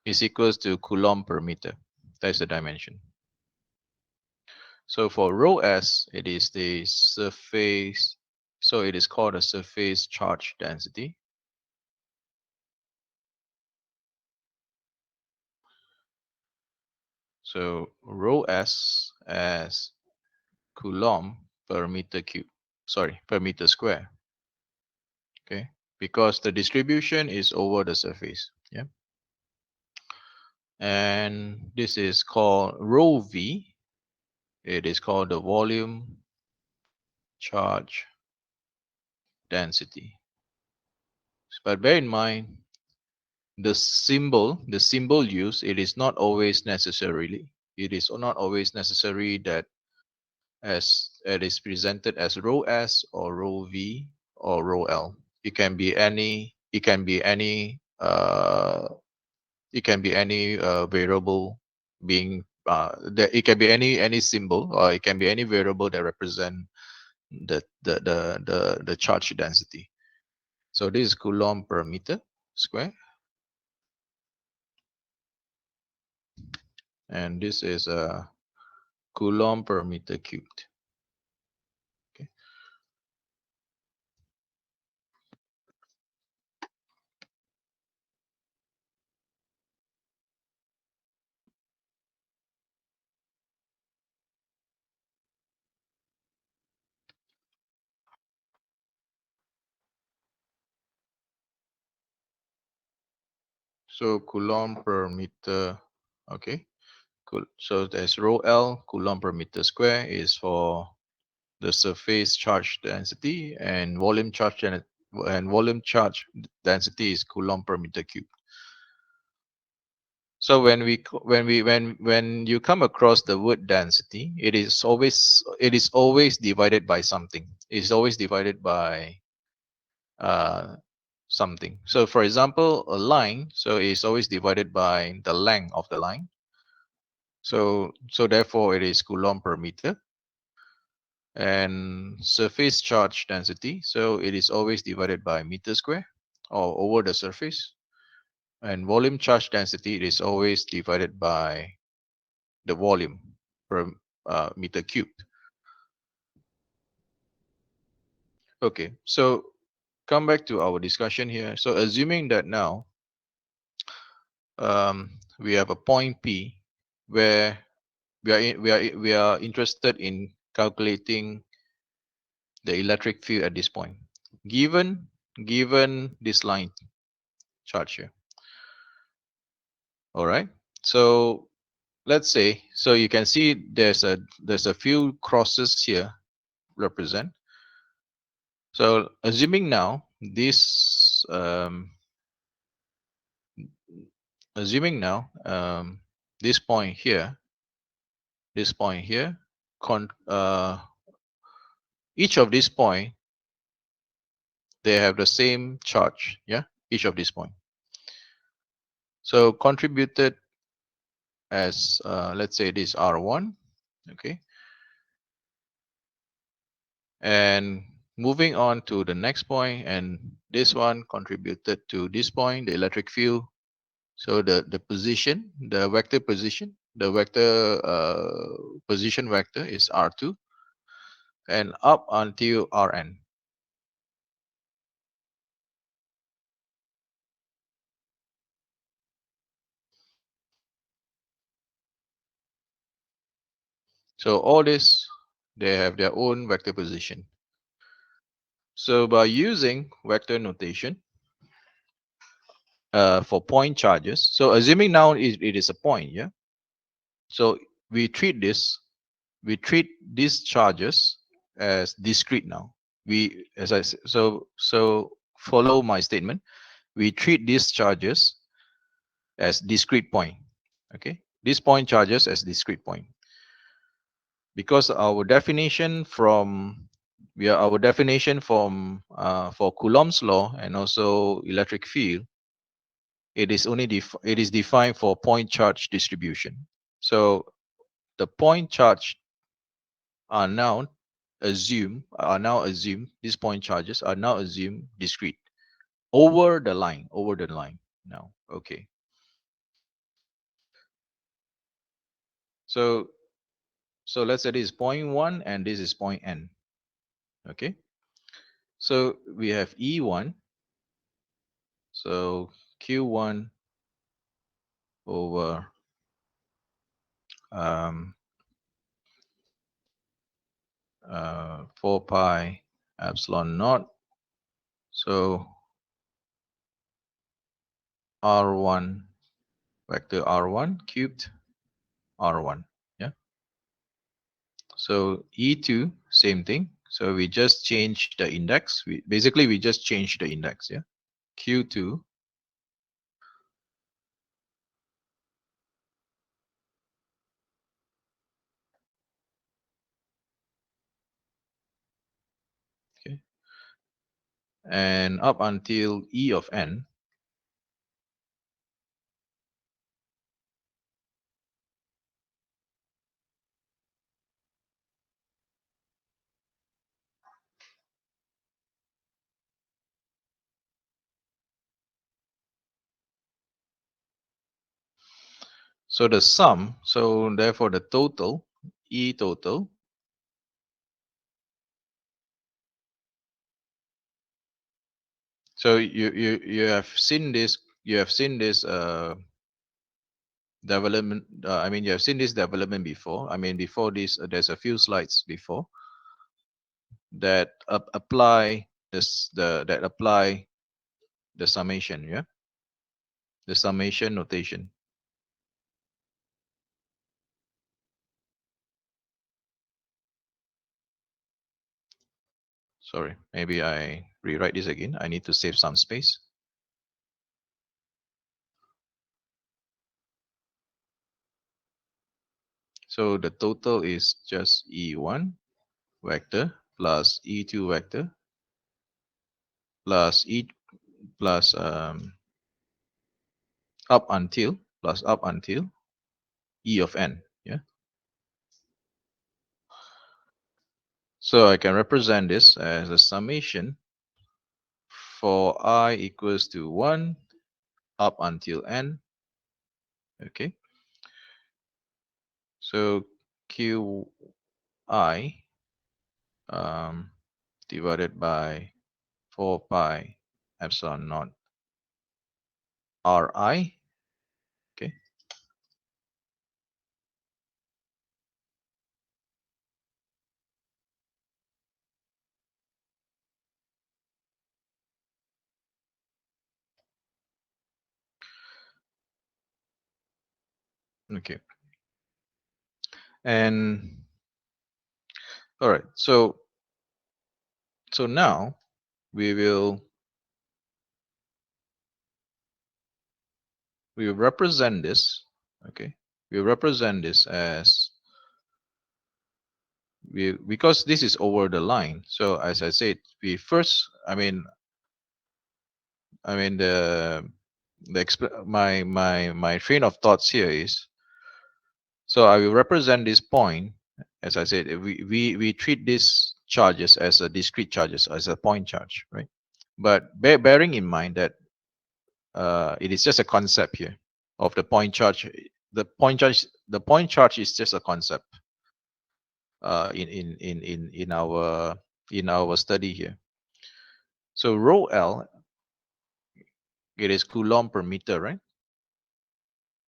is equals to Coulomb per meter. That's the dimension. So for rho s, it is the surface. So it is called a surface charge density. So rho s as Coulomb per meter cube. Sorry, per meter square. Okay, because the distribution is over the surface. Yeah. And this is called rho v. It is called the volume charge density. But bear in mind the symbol used, it is not always necessarily. It is not always necessary that as it is presented as rho s or rho v or rho l. It can be any. It can be any. It can be any variable being. It can be any symbol, or it can be any variable that represent the charge density. So this is Coulomb per meter square, and this is a Coulomb per meter cubed. Okay. So Coulomb per meter. Okay. Cool. So there's rho L, Coulomb per meter square is for the surface charge density, and volume charge density is Coulomb per meter cube. So when you come across the word density, it is always divided by something. It's always divided by something. So for example, a line, so it's always divided by the length of the line. So therefore it is Coulomb per meter. And surface charge density, so it is always divided by meter square or over the surface. And volume charge density, it is always divided by the volume per meter cubed. Okay, so come back to our discussion here. So assuming that now we have a point P where we are interested in calculating the electric field at this point, given this line charge here. All right. So let's say, so you can see there's a few crosses here represent. So assuming now this point here, each of these point, they have the same charge, yeah, each of these point. So contributed as, let's say this R1, okay. And moving on to the next point, and this one contributed to this point, the electric field. So the position, the vector position, the vector position vector is R2, and up until Rn. So all this, they have their own vector position. So by using vector notation for point charges, so assuming now it is a point, yeah. So we treat these charges as discrete now. We, as I said, so follow my statement. We treat these charges as discrete point. Okay, these point charges as discrete point, because our definition from our definition from for Coulomb's law and also electric field, it is only it is defined for point charge distribution. So the point charge are now assumed, these point charges are now assumed discrete over the line now. Okay, so let's say this is point 1 and this is point n. Okay, so we have E1, so Q1 over 4 pi epsilon naught. So R1 vector R1 cubed R1. Yeah. So E2, same thing. So we just change the index. We just change the index. Yeah. Q2 okay, and up until E of n. So the sum, so therefore the total, E total, so you have seen this, development, I mean, you have seen this development before. I mean, before this, there's a few slides before that apply this, that apply the summation, yeah, the summation notation. Sorry, maybe I rewrite this again. I need to save some space. So the total is just E1 vector plus E2 vector plus E plus up until E of n. Yeah. So I can represent this as a summation for I equals to 1 up until n. Okay. So Qi divided by 4 pi epsilon naught Ri. Okay. Okay. And all right. So now we will represent this. Okay. we represent this as because this is over the line. So as I said, we first, my train of thoughts here is, so I will represent this point. As I said, we treat these charges as a discrete charges, as a point charge, right? But bearing in mind that it is just a concept here of the point charge. The point charge is just a concept in our study here. So rho L, it is Coulomb per meter, right?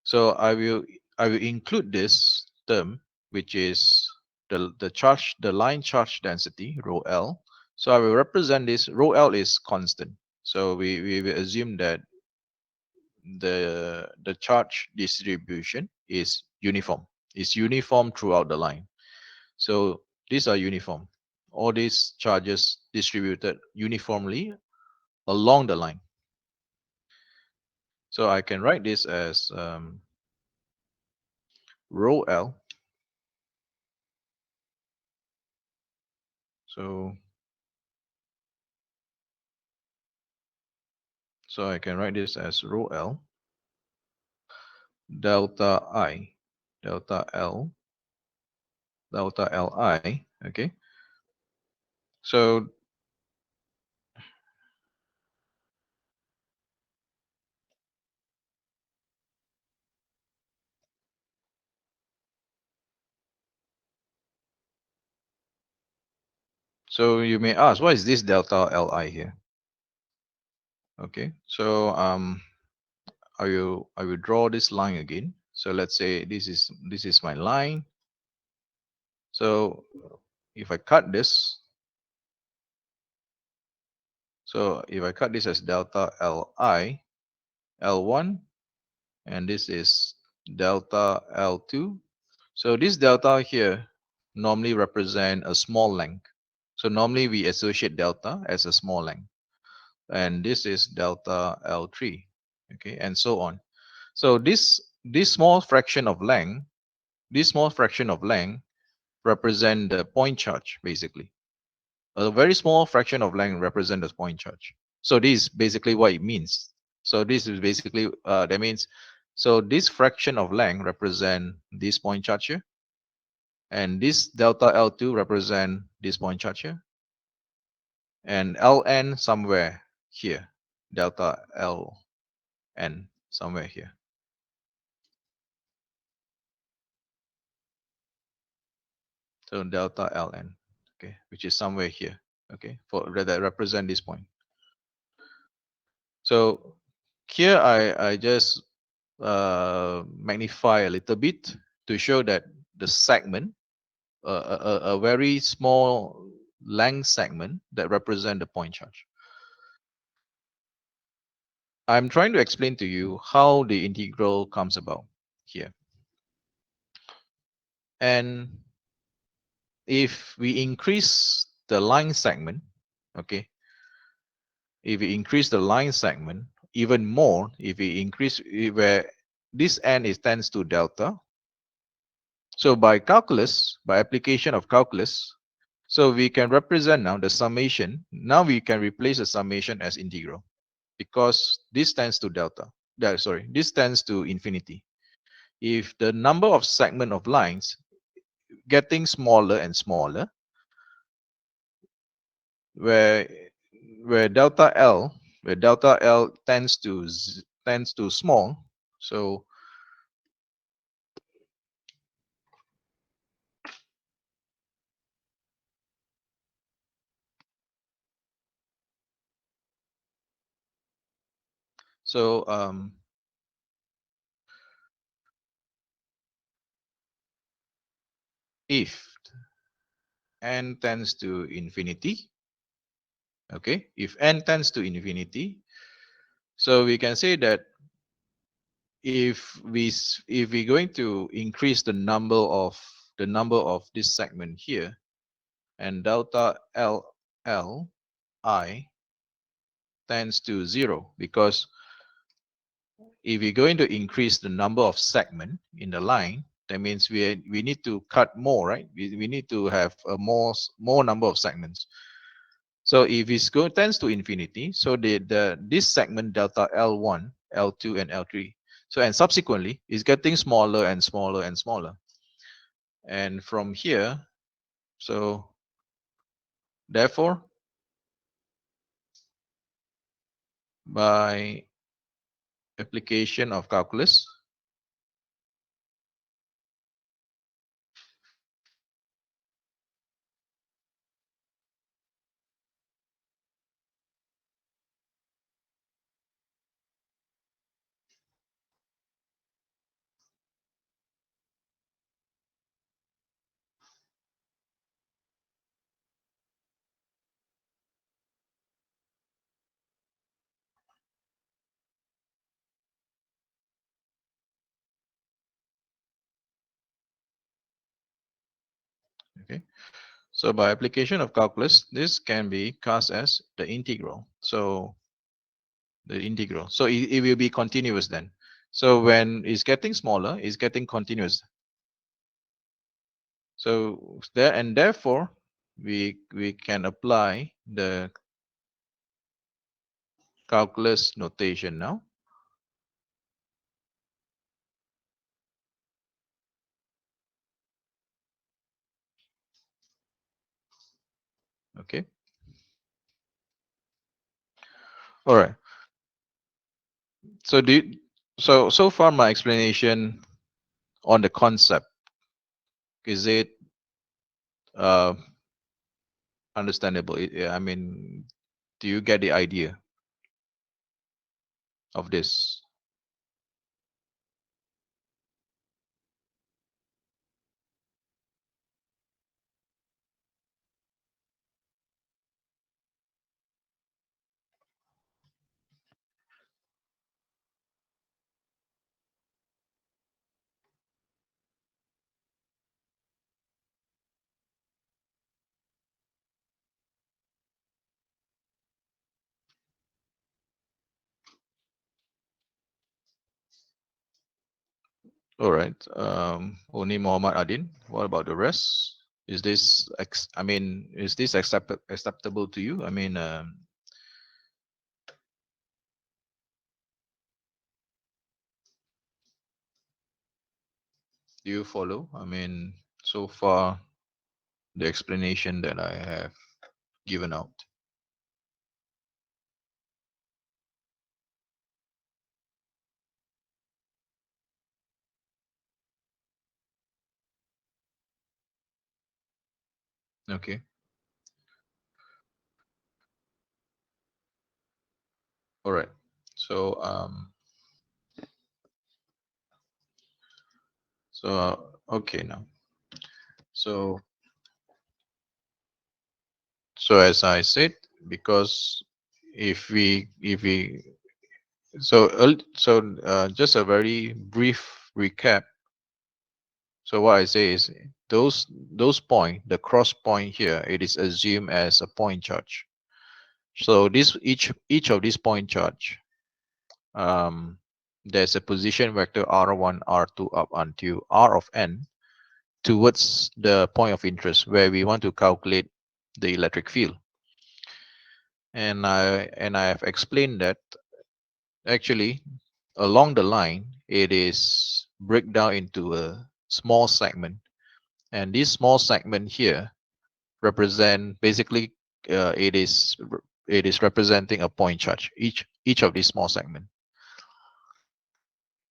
So I will include this term, which is the line charge density rho L. So I will represent this. Rho L is constant. So we will assume that the charge distribution is uniform. It's uniform throughout the line. So these are uniform. All these charges distributed uniformly along the line. So I can write this as rho L. So I can write this as rho L delta I delta L delta Li. Okay. So you may ask, what is this delta Li here? Okay. So I will draw this line again. So let's say this is my line. So if I cut this, so if I cut this as delta Li, L1, and this is delta L2. So this delta here normally represent a small length. So normally we associate delta as a small length. And this is delta L3. Okay, and so on. So this small fraction of length, represent the point charge basically. A very small fraction of length represents the point charge. So this is basically what it means. So this is basically that means, so this fraction of length represent this point charge here, and this delta L2 represent this point charge here, and Ln somewhere here, delta Ln somewhere here. So delta Ln, okay, which is somewhere here, okay, for that represent this point. So here I just magnify a little bit to show that the segment, a very small length segment that represent the point charge. I'm trying to explain to you how the integral comes about here. And if we increase the line segment, okay, if we increase the line segment even more, if we increase where this n is tends to delta. So by calculus, by application of calculus, so we can represent now the summation. Now we can replace the summation as integral because this tends to delta. This tends to infinity. If the number of segment of lines getting smaller and smaller, where delta L tends to small, so if n tends to infinity, okay, if n tends to infinity, so we can say that if we're going to increase the number of this segment here, and delta Li tends to 0, because if we're going to increase the number of segment in the line, that means we need to cut more, right? We need to have a more number of segments. So if it tends to infinity, so this segment delta L1, L2, and L3. So and subsequently, it's getting smaller and smaller and smaller. And from here, so therefore, by application of calculus, okay. So by application of calculus, this can be cast as the integral. So the integral. So it will be continuous then. So when it's getting smaller, it's getting continuous. So there and therefore we can apply the calculus notation now. Okay. All right. So so far my explanation on the concept, is it uh, understandable? I mean, do you get the idea of this? All right. Only Muhammad Adin. What about the rest? Is this I mean, is this acceptable to you? I mean, do you follow? I mean, so far the explanation that I have given out. Okay. All right. So okay now. So as I said, because if we just a very brief recap. So what I say is those point, the cross point here, it is assumed as a point charge. So this each of these point charge, there's a position vector R1, R2 up until R of n towards the point of interest where we want to calculate the electric field. And I have explained that actually along the line it is break down into a small segment, and this small segment here represent basically it is representing a point charge, each of these small segment.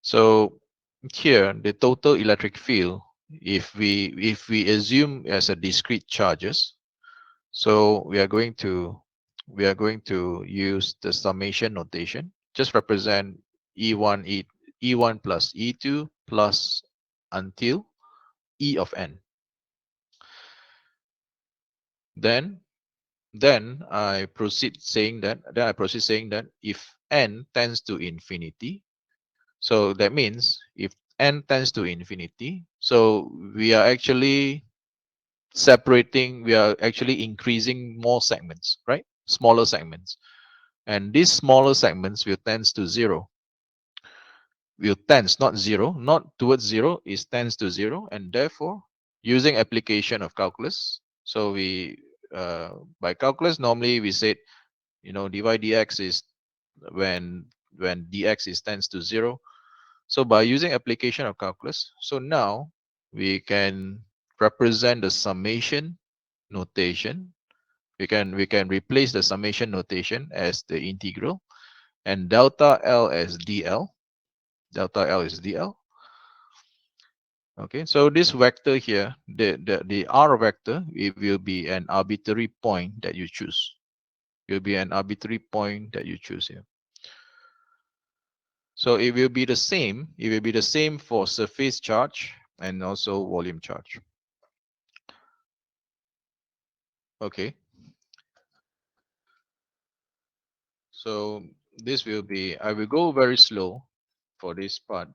So here the total electric field, if we assume as a discrete charges, so we are going to use the summation notation, just represent E1 E1 plus E2 plus until E of n. Then I proceed saying that if n tends to infinity, so that means if n tends to infinity, so we are actually increasing more segments, right? Smaller segments. And these smaller segments will tends to 0. will tends, not zero, not towards zero, is tends to zero, and therefore using application of calculus. So we by calculus normally we said, you know, dy dx is when dx is tends to zero. So by using application of calculus, so now we can represent the summation notation. We can replace the summation notation as the integral, and delta L as dl. Delta L is dl. Okay, so this vector here, the r vector, it will be an arbitrary point that you choose. It will be an arbitrary point that you choose here. So it will be the same. It will be the same for surface charge and also volume charge. Okay. So this will be, I will go very slow for this part.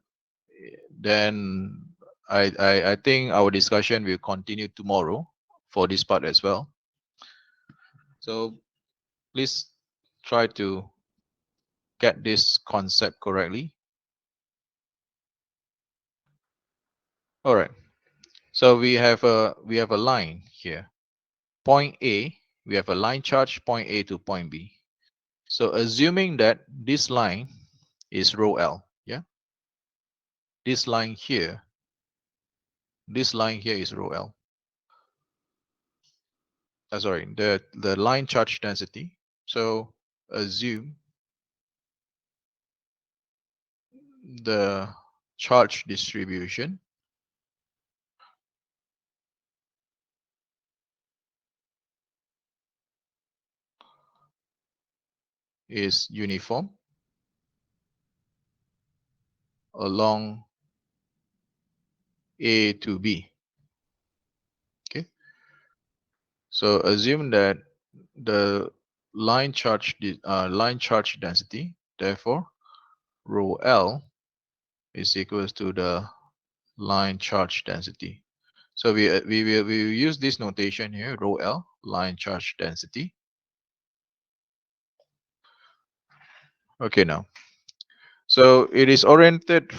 Then I think our discussion will continue tomorrow for this part as well. So please try to get this concept correctly. All right. So we have a line here. Point A, we have a line charge point A to point B. So assuming that this line is rho L, yeah? This line here is rho L. Sorry, the line charge density. So assume the charge distribution is uniform along A to B. Okay. So assume that the line charge density, therefore rho L is equals to the line charge density. So we will use this notation here, rho L, line charge density. Okay, now. So it is oriented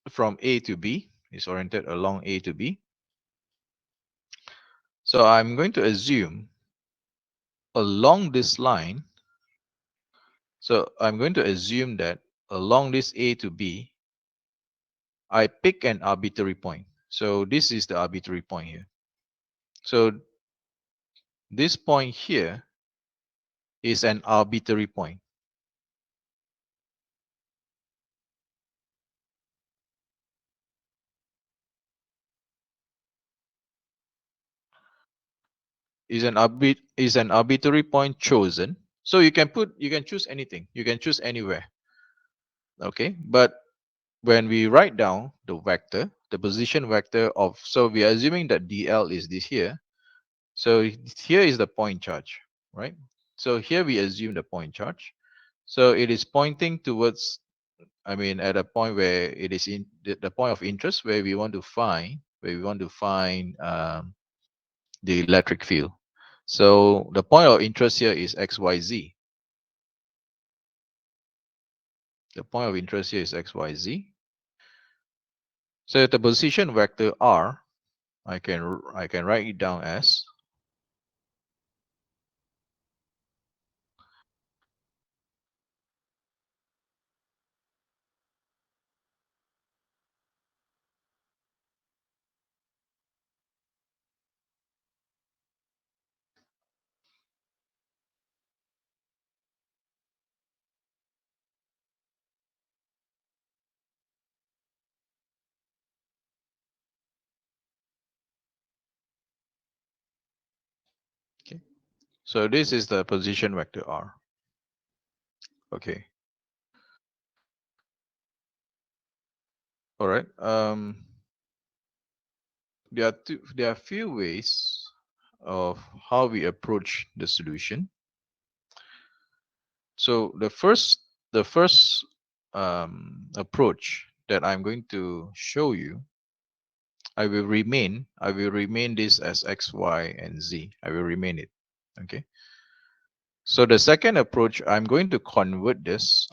from A to B. It's oriented along A to B. So I'm going to assume along this line. So I'm going to assume that along this A to B, I pick an arbitrary point. So this is the arbitrary point here. So this point here is an arbitrary point. Is an arbitrary point chosen. So you can choose anything. You can choose anywhere. Okay, but when we write down the vector, the position vector of, so we are assuming that dl is this here. So here is the point charge, right? So here we assume the point charge. So it is pointing towards, I mean, at a point where it is in the point of interest where we want to find, the electric field. So the point of interest here is XYZ. The point of interest here is XYZ. So the position vector R, I can write it down as okay. So this is the position vector R. Okay. All right. There are few ways of how we approach the solution. So the first approach that I'm going to show you, I will remain this as X, Y, and Z. I will remain it. Okay. So the second approach, I'm going to convert this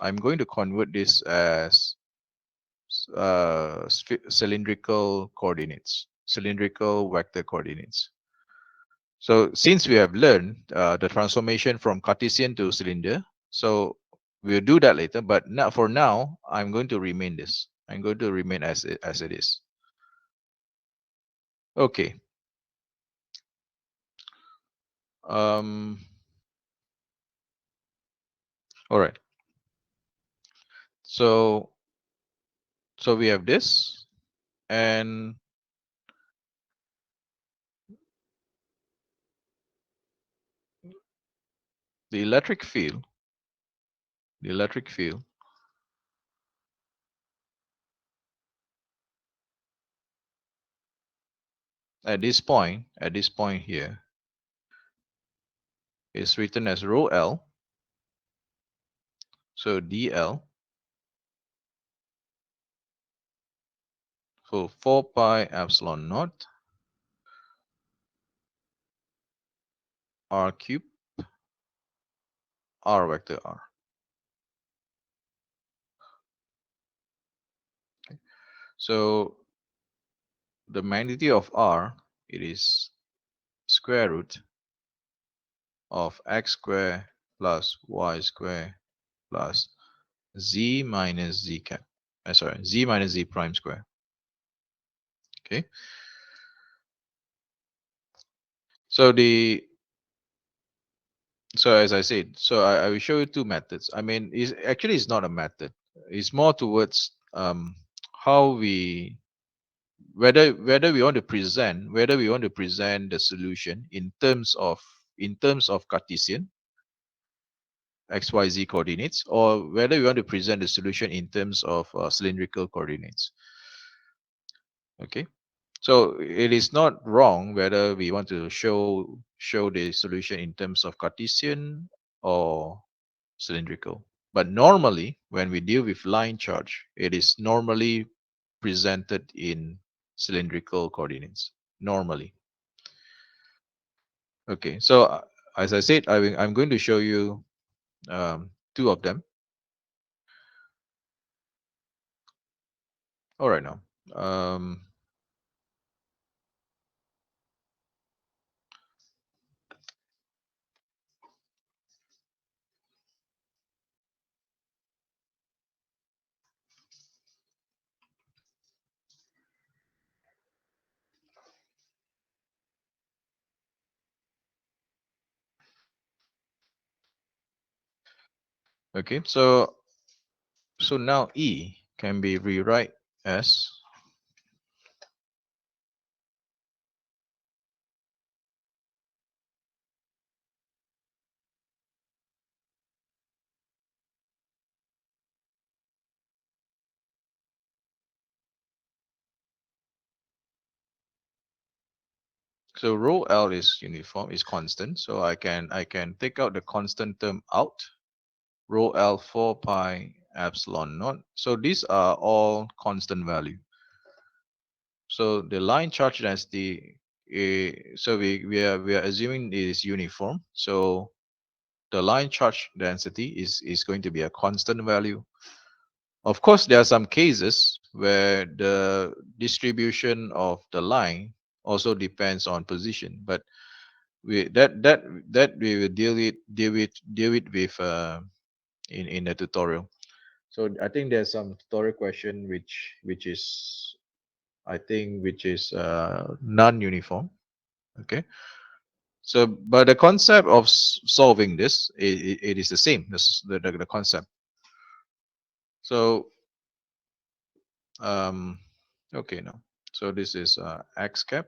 as cylindrical coordinates, cylindrical vector coordinates. So since we have learned the transformation from Cartesian to cylinder, so we'll do that later. But now, for now, I'm going to remain this. I'm going to remain as it is. Okay. Um. All right. So we have this, and the electric field. The electric field at this point here, is written as rho L. So dl, so 4 pi epsilon naught r cube r vector r. Okay. So the magnitude of r, it is square root of x square plus y square plus z minus z cap. Sorry, z minus z prime square. Okay. So as I said, so I will show you two methods. I mean, it's not a method. It's more towards how we, whether we want to present the solution in terms of Cartesian xyz coordinates, or whether we want to present the solution in terms of cylindrical coordinates. Okay. So it is not wrong whether we want to show the solution in terms of Cartesian or cylindrical. But normally, when we deal with line charge, it is normally presented in cylindrical coordinates. Normally. Okay. So as I said, I'm going to show you two of them. All right now. Um, okay. So now E can be rewrite as so rho L is uniform, is constant. So I can take out the constant term out. Rho L 4 pi epsilon naught. So these are all constant value. So the line charge density, so we are assuming it is uniform. So the line charge density is going to be a constant value. Of course, there are some cases where the distribution of the line also depends on position, but that we will deal with in the tutorial. So I think there's some tutorial question which is, I think, which is non-uniform. Okay. So but the concept of solving this, it is the same. The concept. So um okay now. So this is x cap.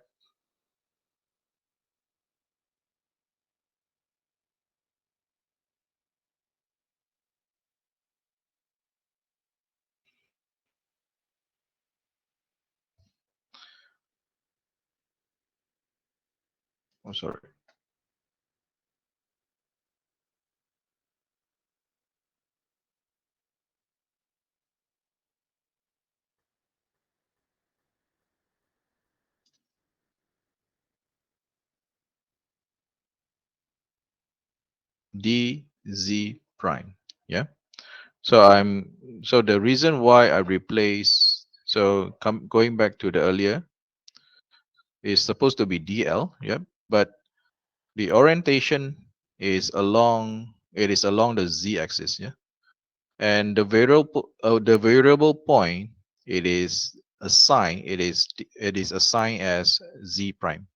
Oh, sorry. dz prime. Yeah. So the reason why I replace So going back to the earlier, it's supposed to be DL, yep, but the orientation is along, it is along the z-axis, yeah, and the variable point, it is assigned, it is assigned as z prime.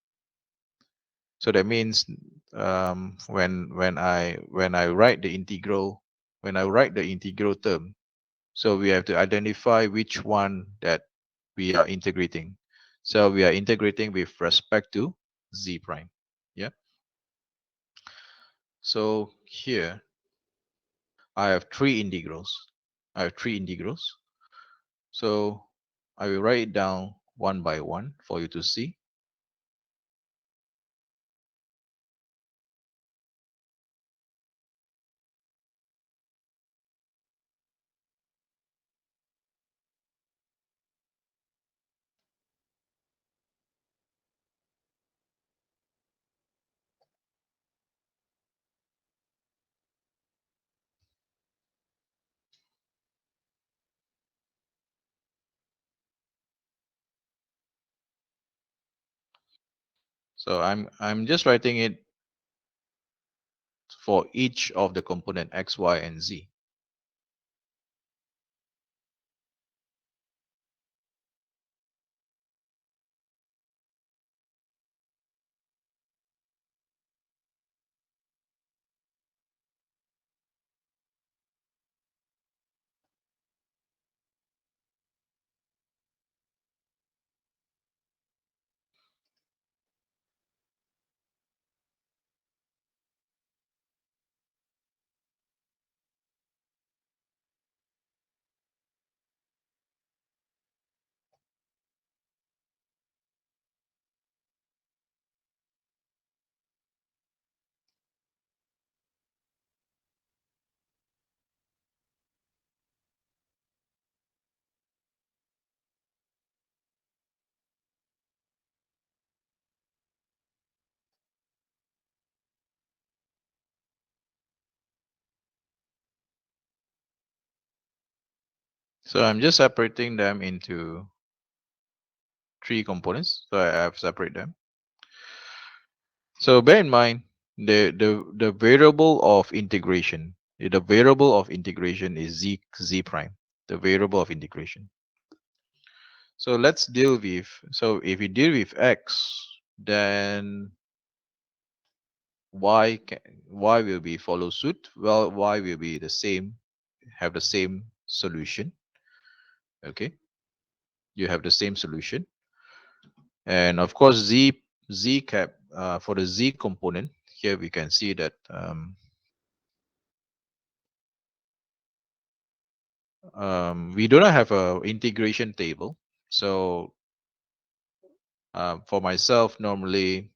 So that means when I write the integral, when I write the integral term, so we have to identify which one that we are integrating. So we are integrating with respect to z prime. Yeah. So here I have three integrals. I have three integrals. So I will write it down one by one for you to see. So I'm just writing it for each of the component x, y, and z. So I'm just separating them into three components. So I have separate them. So bear in mind the variable of integration. The variable of integration is z prime. The variable of integration. So let's deal with. So if we deal with x, then y will be follow suit. Well, y will be the same, have the same solution. Okay, you have the same solution, and of course z cap for the z component. Here we can see that we do not have a integration table. So for myself, normally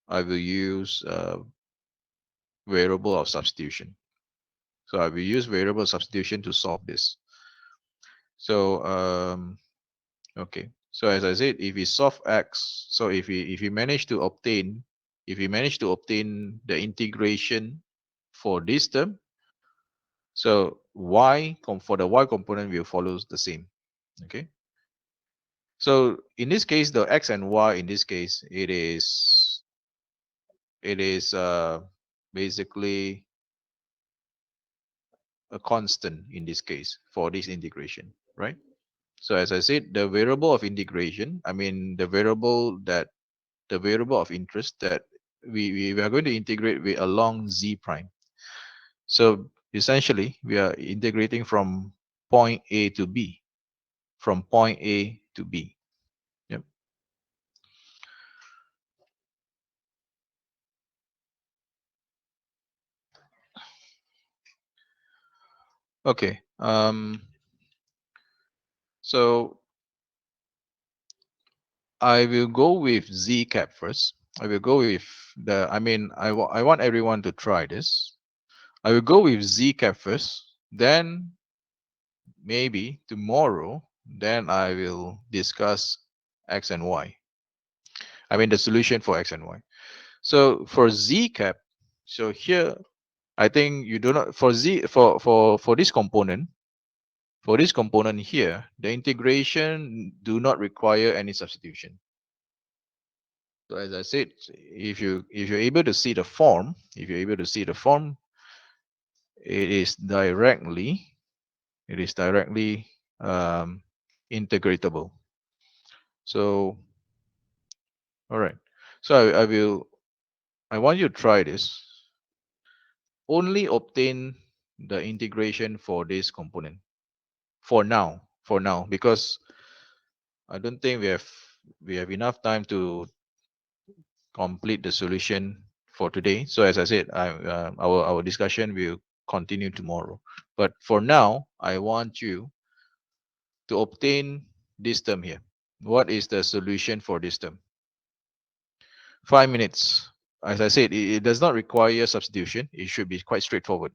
I will use variable of substitution. So I will use variable substitution to solve this. So okay. So as I said, if we solve x, so if we manage to obtain, if we manage to obtain the integration for this term, so for the y component will follows the same. Okay. So in this case, the x and y in this case, it is basically a constant in this case for this integration, right? So as I said, the variable of integration, I mean the variable of interest that we are going to integrate with along z prime. So essentially, we are integrating from point A to B, from point A to B. Yep. Okay. So I will go with z cap first. I will go with the. I mean, I want everyone to try this. I will go with z cap first. Then maybe tomorrow, then I will discuss x and y. I mean the solution for x and y. So for z cap, so here I think you do not for z for this component. For this component here, the integration do not require any substitution. So as I said, if you're able to see the form, if you're able to see the form, it is directly um, integratable. So all right. So I want you to try this. Only obtain the integration for this component for now, because I don't think we have enough time to complete the solution for today. So as I said, our discussion will continue tomorrow. But for now, I want you to obtain this term here. What is the solution for this term? 5 minutes. As I said, it does not require substitution. It should be quite straightforward.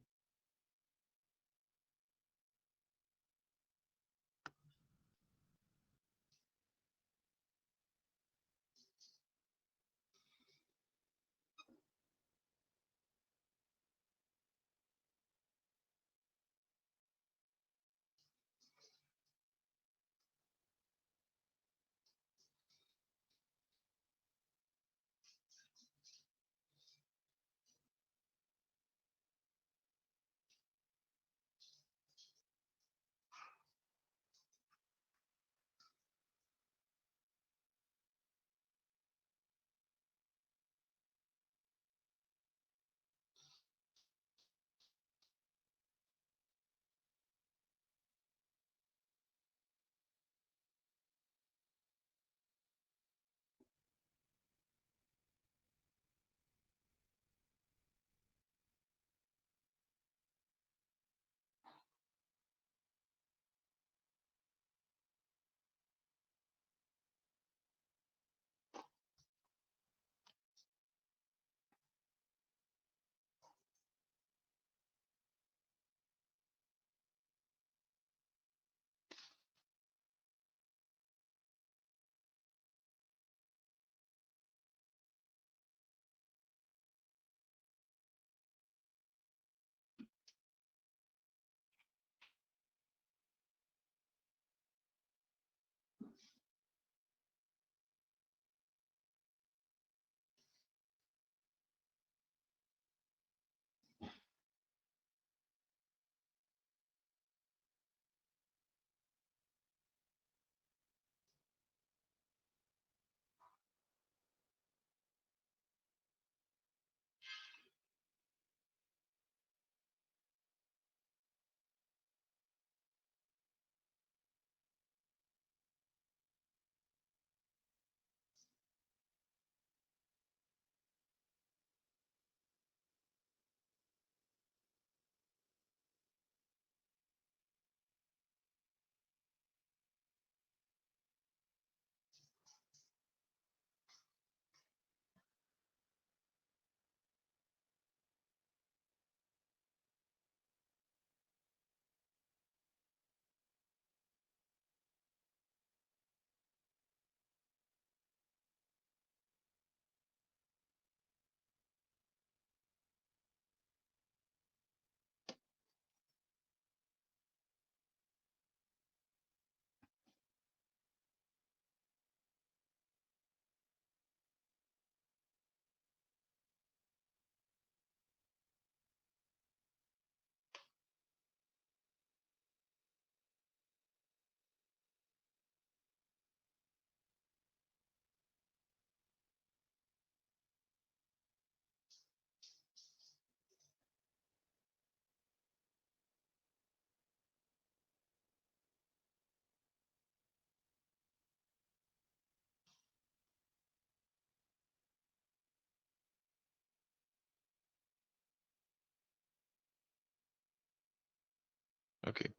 Okay.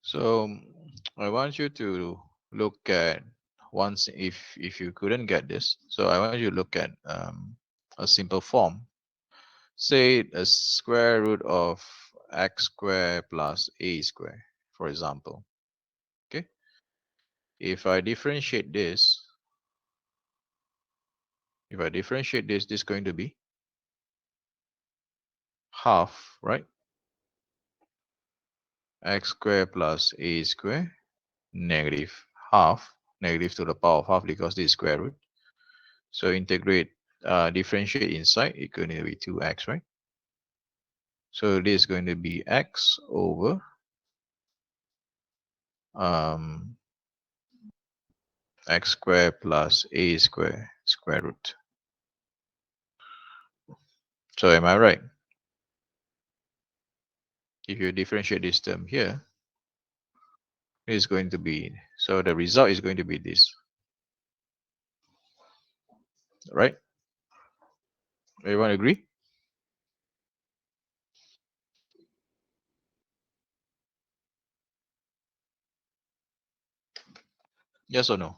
So I want you to look at once if you couldn't get this. So I want you to look at a simple form. Say a square root of x squared plus a squared, for example. Okay. If I differentiate this, this is going to be half, right? x squared plus a squared negative half, negative to the power of half because this is square root. So integrate, differentiate inside, it's going to be 2x, right? So this is going to be x over x squared plus a squared square root. So am I right? If you differentiate this term here, it is going to be, so the result is going to be this, right? Everyone agree? Yes or no?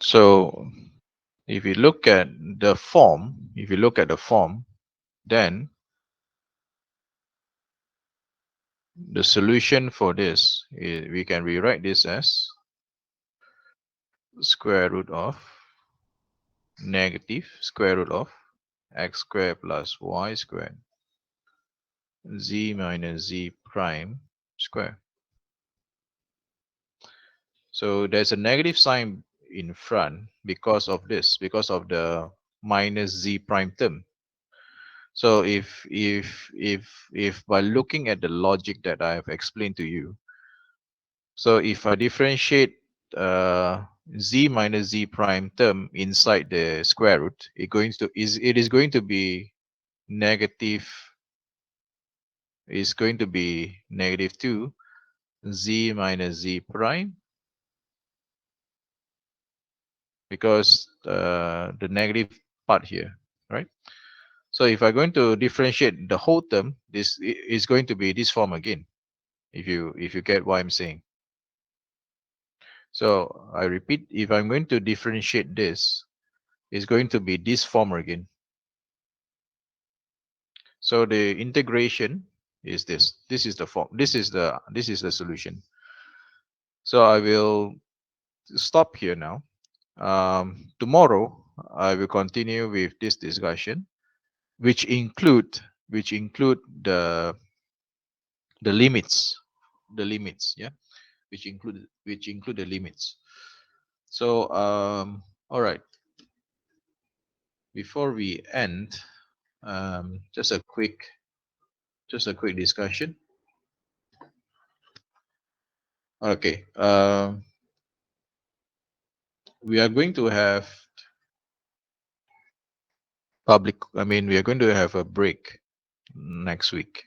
So if you look at the form, then the solution for this is, we can rewrite this as square root of negative square root of x squared plus y squared z minus z prime square. So there's a negative sign in front because of this, because of the minus z prime term. So if by looking at the logic that I have explained to you, so if I differentiate z minus z prime term inside the square root, it is going to be negative, is going to be negative 2 z minus z prime, because the negative part here, right? So if I'm going to differentiate the whole term, this is going to be this form again, if you get what I'm saying. So I repeat, if I'm going to differentiate this, it's going to be this form again. So the integration is this. This is the form. This is the solution. So I will stop here now. Tomorrow I will continue with this discussion, which include the limits, yeah, which include the limits. So all right, before we end, just a quick discussion. Okay, we are going to have we are going to have a break next week.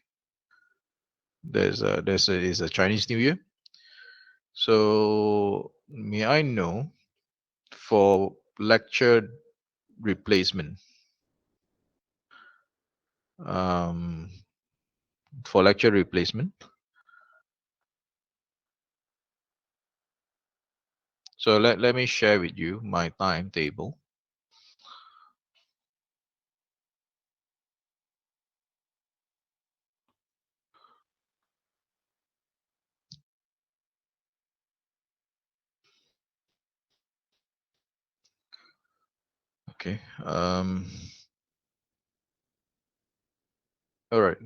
Is a Chinese New Year. So may I know, for lecture replacement, um, for lecture replacement. So let me share with you my timetable. Okay. All right.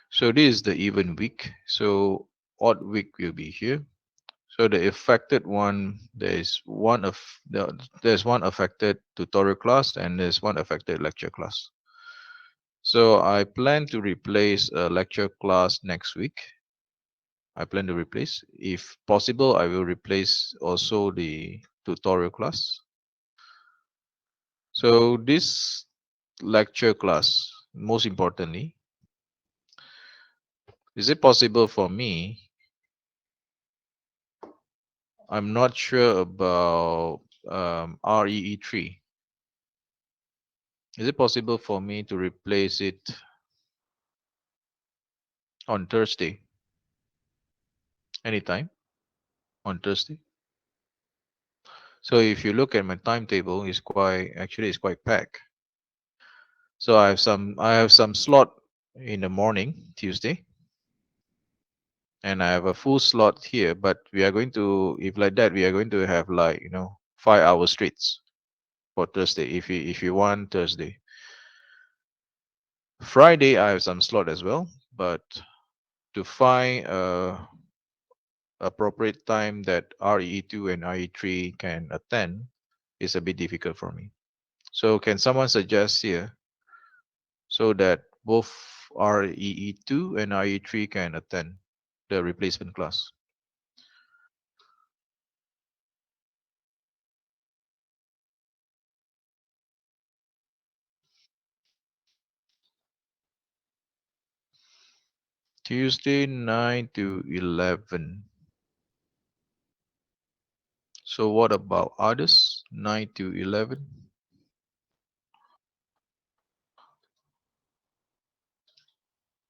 So this is the even week. So odd week will be here. So the affected one, there's one affected tutorial class and there's one affected lecture class. So I plan to replace a lecture class next week. If possible, I will replace also the tutorial class. So this lecture class, most importantly, is it possible for me? I'm not sure about REE3. Is it possible for me to replace it on Thursday? Anytime on Thursday. So if you look at my timetable, it's quite packed. So I have some slot in the morning, Tuesday. and I have a full slot here, but we are going to, if like that, we are going to have like, 5 hour straights for Thursday, if you want Thursday. Friday I have some slot as well, but to find appropriate time that RE2 and RE3 can attend is a bit difficult for me. So can someone suggest here so that both REE2 and RE3 can attend the replacement class? Tuesday 9 to 11. So what about others? 9 to 11.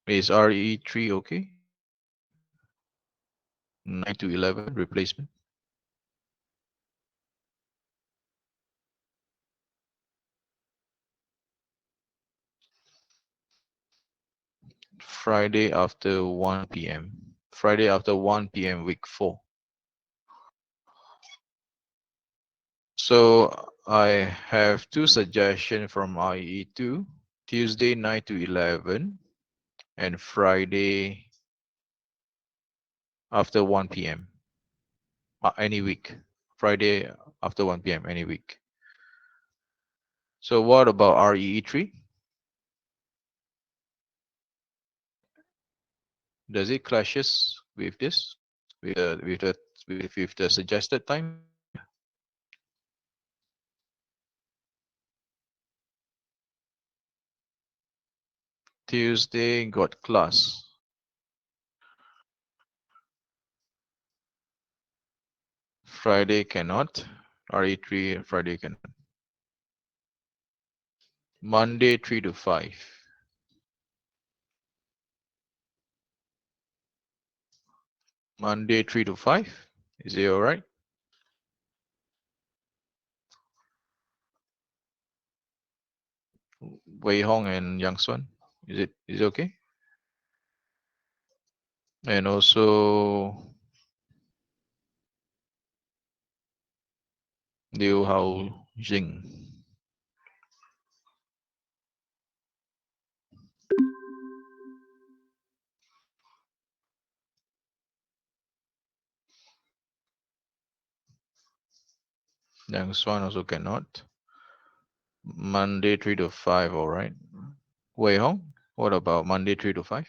Is RE3 okay? 9 to 11 replacement. Friday after 1 p.m. Friday after 1 p.m. week 4. So I have two suggestions from IE2. Tuesday 9 to 11 and Friday after 1 p.m. Any week. Friday after 1 p.m. any week. So what about REE3? Does it clashes with this? With the suggested time? Tuesday got class. Friday cannot. RE3 Friday cannot. Monday 3 to 5. Monday 3 to 5. Is it all right? Wei Hong and Yang Xuan. Is it okay? And also Liu Hao Jing. Yang Xuan also cannot. Monday 3 to 5, all right. Wei Hong, what about Monday 3 to 5?